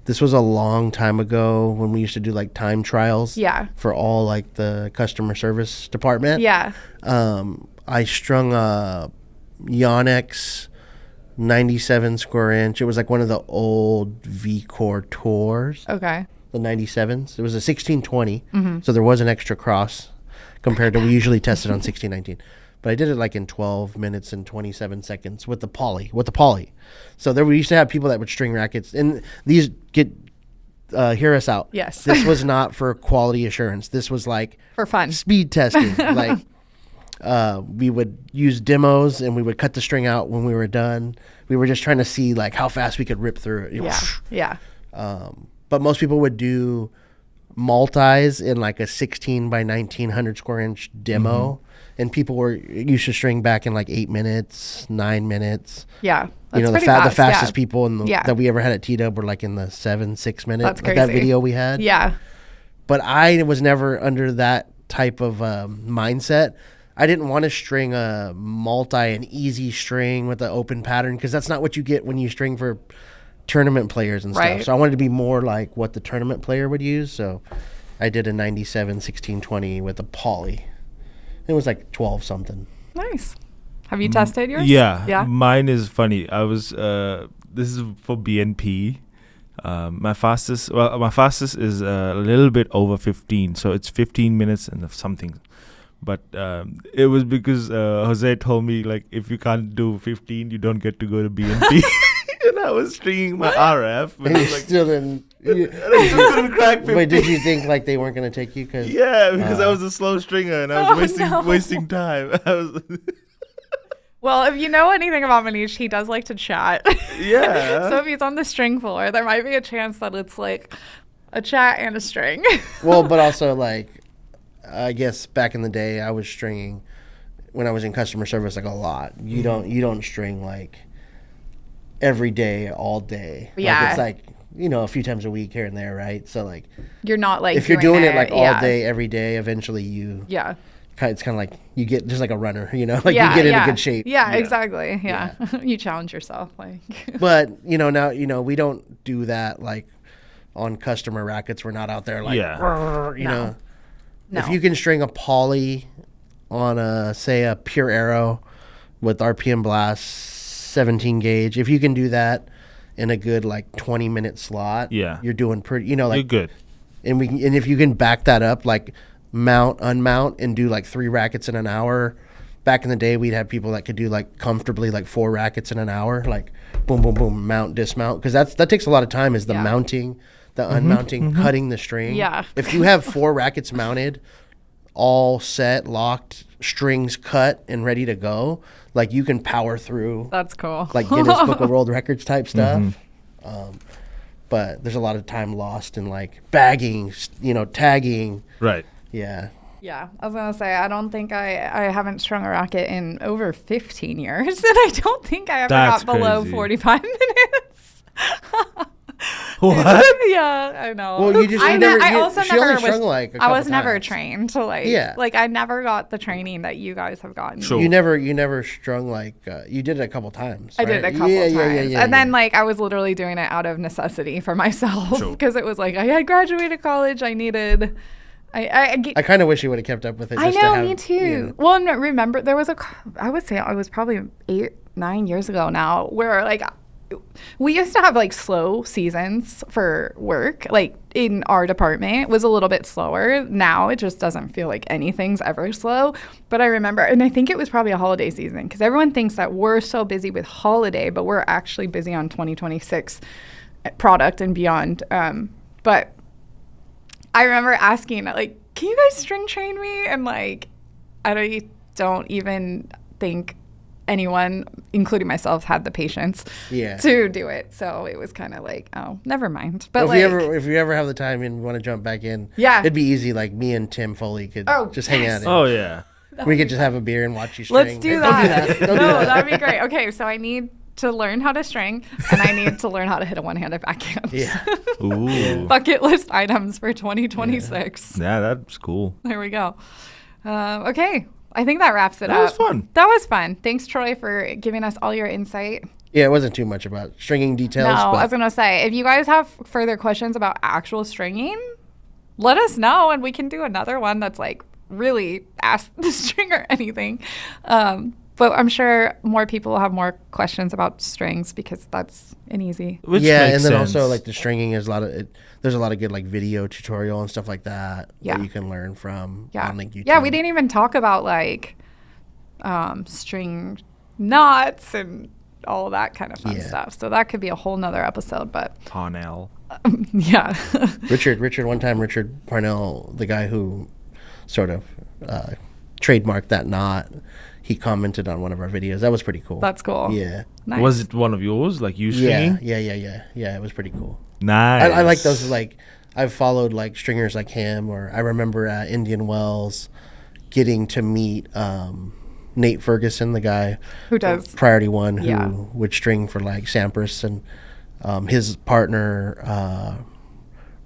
this was a long time ago when we used to do like time trials. Yeah. For all like the customer service department. Yeah. I strung a Yonex 97 square inch. It was like one of the old V-Core tours, Okay. the 97s. It was a 1620, so there was an extra cross compared to we usually test it on 1619. But I did it like in 12 minutes and 27 seconds with the poly. So there we used to have people that would string rackets, and these hear us out. Yes. This was not for quality assurance. This was like For fun. speed testing. Like we would use demos and we would cut the string out when we were done. We were just trying to see like how fast we could rip through it. Yeah. Yeah. But most people would do multis in like a 16 by 1900 square inch demo. And people were used to string back in like 8 minutes, 9 minutes. Yeah. You know, That's the pretty fastest yeah. people that we ever had at T-Dub were like in the 7-6 minute. That's like that crazy. video we had. Yeah. But I was never under that type of mindset. I didn't want to string a an easy string with an open pattern, because that's not what you get when you string for tournament players and Right. stuff. So I wanted to be more like what the tournament player would use. So I did a 97 1620 with a poly. It was like 12 something. Nice. Have you tested yours? Yeah. Yeah. Mine is funny. I was this is for BNP. My fastest is a little bit over 15, so it's 15 minutes and something. But it was because Jose told me, like, if you can't do 15, you don't get to go to BNP. And I was stringing my RF, but And you it's like, still didn't. I still couldn't crack 15. But did you think like they weren't going to take you? Cause, Yeah, because I was a slow stringer and I was no. wasting time. I was Well, if you know anything about Manish, he does like to chat. Yeah. So if he's on the string floor, there might be a chance that it's like a chat and a string. Well, but also like, I guess back in the day, I was stringing when I was in customer service like a lot. You don't string like every day, all day. Yeah. Like, it's like, you know, a few times a week here and there, right? So like, You're not like if you're doing it like all yeah. day, every day, eventually you, Yeah. it's kind of like you get just like a runner, you know, like Yeah, you get yeah. into good shape. Yeah, exactly. Yeah. You challenge yourself. Like But you know, now we don't do that like on customer rackets. We're not out there like, Yeah. "Rrr," you No. know. No. If you can string a poly on a Pure Arrow with RPM Blast 17 gauge, if you can do that in a good like 20-minute slot, Yeah. you're doing pretty. You know, You're like, good. and if you can back that up, like mount, unmount, and do like 3 rackets in an hour. Back in the day, we'd have people that could do like comfortably like 4 rackets in an hour, like boom, boom, boom, mount, dismount, because that takes a lot of time. Is the Yeah. mounting, the unmounting, cutting the string. Yeah. If you have 4 rackets mounted, all set, locked, strings cut, and ready to go, like you can power through that's cool. like Guinness Book of World Records type stuff. but there's a lot of time lost in like bagging, tagging. Right. Yeah. Yeah, I was gonna say I don't think I haven't strung a racket in over 15 years, and I don't think I ever That's got below crazy. 45 minutes. What? Yeah, I know. Well, you just I you never. I you, also she never only was. strung like a I couple was never times. trained to like. Yeah. Like I never got the training that you guys have gotten. Sure. You never strung like you did it a couple times. I did it right? a couple times, Yeah, and then like I was literally doing it out of necessity for myself Sure. because it was like I had graduated college. I needed. I kind of wish you would have kept up with it. I just to know, have, me too. you know. Well, no, remember there was I would say it was probably 8-9 years ago now, where like we used to have like slow seasons for work, like in our department. It was a little bit slower. Now it just doesn't feel like anything's ever slow. But I remember, and I think it was probably a holiday season because everyone thinks that we're so busy with holiday, but we're actually busy on 2026 product and beyond. But I remember asking, like, can you guys string train me? And like, I don't even think anyone, including myself, had the patience to do it. So it was kind of like, oh, never mind. But Well, like, if you ever have the time and want to jump back in, Yeah. it'd be easy. Like me and Tim Foley could just hang out. Oh yeah. We could just have a beer and watch you string. let's do Don't that. Don't do No, that. that'd be great. Okay, so I need to learn how to string, and I need to learn how to hit a one-handed backhand. Yeah. Ooh. Bucket list items for 2026. Yeah, that's cool. There we go. Okay. I think that wraps it up. That was fun. That was fun. Thanks, Troy, for giving us all your insight. Yeah, it wasn't too much about stringing details. No, but I was going to say, if you guys have further questions about actual stringing, let us know, and we can do another one that's like really ask the stringer anything. But I'm sure more people will have more questions about strings because that's an easy. Which yeah, makes and then sense. also like the stringing is there's a lot of good like video tutorial and stuff like that Yeah. that you can learn from Yeah. on like YouTube. Yeah, we didn't even talk about like string knots and all that kind of fun Yeah. stuff. So that could be a whole nother episode, but Parnell. yeah. Richard Parnell, the guy who sort of trademarked that knot, he commented on one of our videos. That was pretty cool. That's cool. Yeah. Nice. Was it one of yours? Like you Yeah, stringing? yeah. It was pretty cool. Nice. I like those. Like I've followed like stringers like him, or I remember at Indian Wells getting to meet Nate Ferguson, the guy Who does? Priority One, who Yeah. would string for like Sampras, and his partner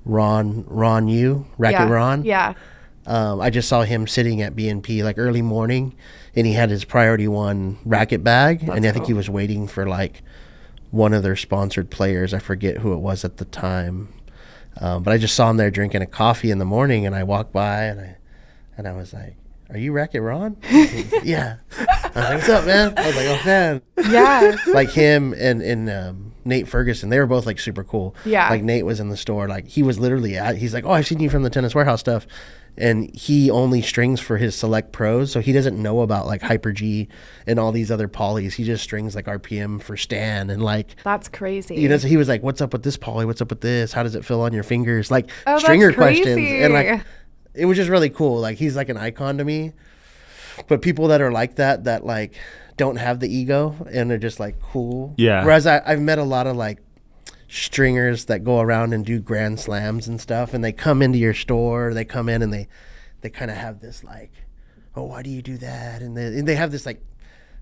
Ron Yu, Racket Yeah. Ron. Yeah. I just saw him sitting at BNP like early morning, and he had his Priority One racket bag, and I think cool. he was waiting for like one of their sponsored players. I forget who it was at the time, but I just saw him there drinking a coffee in the morning, and I walked by and I was like, "Are you Racket Ron?" Yeah. I was like, "What's up, man?" I was like, "Oh man." Yeah. Like him and Nate Ferguson, they were both like super cool. Yeah. Like Nate was in the store, like he was literally he's like, "Oh, I've seen you from the Tennis Warehouse stuff," and he only strings for his select pros, so he doesn't know about like Hyper G and all these other polys. He just strings like RPM for Stan and like. That's crazy. You know, so he was like, "What's up with this poly? What's up with this? How does it feel on your fingers?" Like that's stringer questions, crazy. and like it was just really cool. Like he's like an icon to me. But people that are like that like don't have the ego and are just like cool. Yeah. Whereas I've met a lot of like stringers that go around and do grand slams and stuff, and they come into your store, they come in and they kind of have this like, "Oh, why do you do that?" And they have this like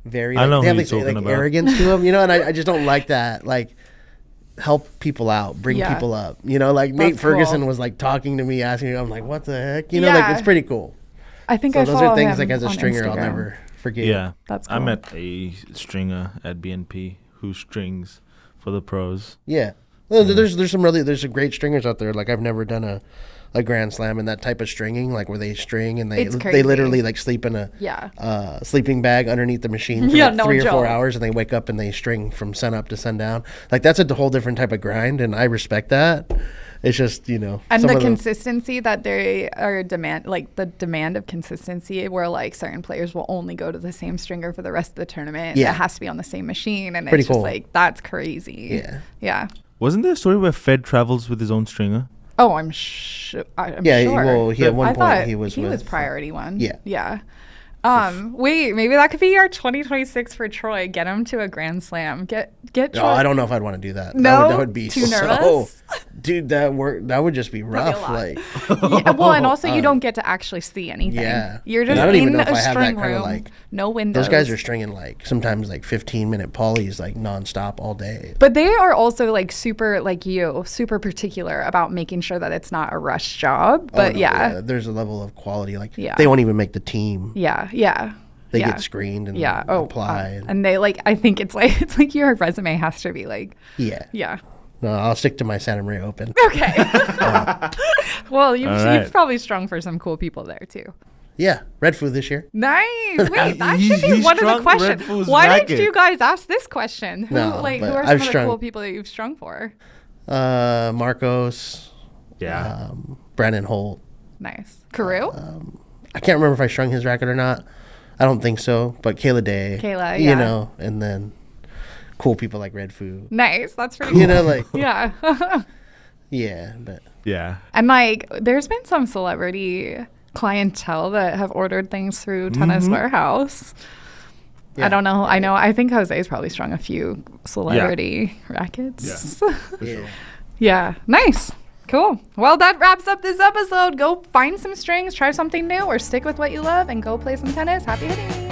very I know they have who this you're like talking about. arrogance to them, you know, and I just don't like that. Like help people out, bring Yeah. people up, you know, like Nate That's Ferguson cool. was like talking to me, asking me, I'm like, what the heck, you know, Yeah. like it's pretty cool. I think So I those follow are things him like as a on stringer I'll Instagram. never forget. Yeah. That's I cool. met a stringer at BNP who strings for the pros. Yeah. Well, there's some great stringers out there. Like I've never done a grand slam in that type of stringing, like where they string and It's they crazy. literally like sleep in a Yeah. sleeping bag underneath the machine for Yeah, like no 3 or 4 joke. hours, and they wake up and they string from sun up to sundown. Like that's a whole different type of grind, and I respect that. It's just, you know, And some the of consistency that they are the demand of consistency where like certain players will only go to the same stringer for the rest of the tournament. Yeah. It has to be on the same machine. And Pretty it's just cool. like, that's crazy. Yeah. Yeah. Wasn't there a story where Fed travels with his own stringer? Oh, I'm sure. I'm Yeah, sure. well, he at one I point thought he was with priority one. Yeah. Yeah. Wait, maybe that could be our 2026 for Troy. Get him to a Grand Slam. Get Troy. No, I don't know if I'd want to do that. No? That would be Too so. nervous? Dude, that would just be rough. lot. Like, Yeah, well, and also you don't get to actually see anything. Yeah. You're And just I don't even in know if a I have that string kinda, room. like- No windows. those guys are stringing like sometimes like 15-minute polys like nonstop all day. But they are also like super, like you, super particular about making sure that it's not a rush job. Oh, But no, yeah. there's a level of quality. Like Yeah. they won't even make the team. Yeah. They yeah. get screened and Yeah. apply. And they like, I think it's like your resume has to be like, Yeah. yeah. No, I'll stick to my Santa Maria Open. Okay. Well, you've All right. probably strung for some cool people there too. Yeah, Red Food this year. Nice. Wait, that He- should be he one of the strung Red questions. Food's Why racket. didn't you guys ask this question? Who, No, who but are some I've of the strung- cool people that you've strung for? Marcos, Yeah. Brandon Holt. Nice. Carew? I can't remember if I strung his racket or not. I don't think so. But Kayla Day. Kayla, You yeah. know, and then cool people like Red Food. Nice. That's pretty cool. You know, like Yeah. yeah, but Yeah. And like, there's been some celebrity clientele that have ordered things through Tennis Warehouse. Yeah. I don't know. I think Jose's probably strung a few celebrity rackets. yeah. Yeah. Nice. Cool. Well, that wraps up this episode. Go find some strings, try something new, or stick with what you love and go play some tennis. Happy hitting!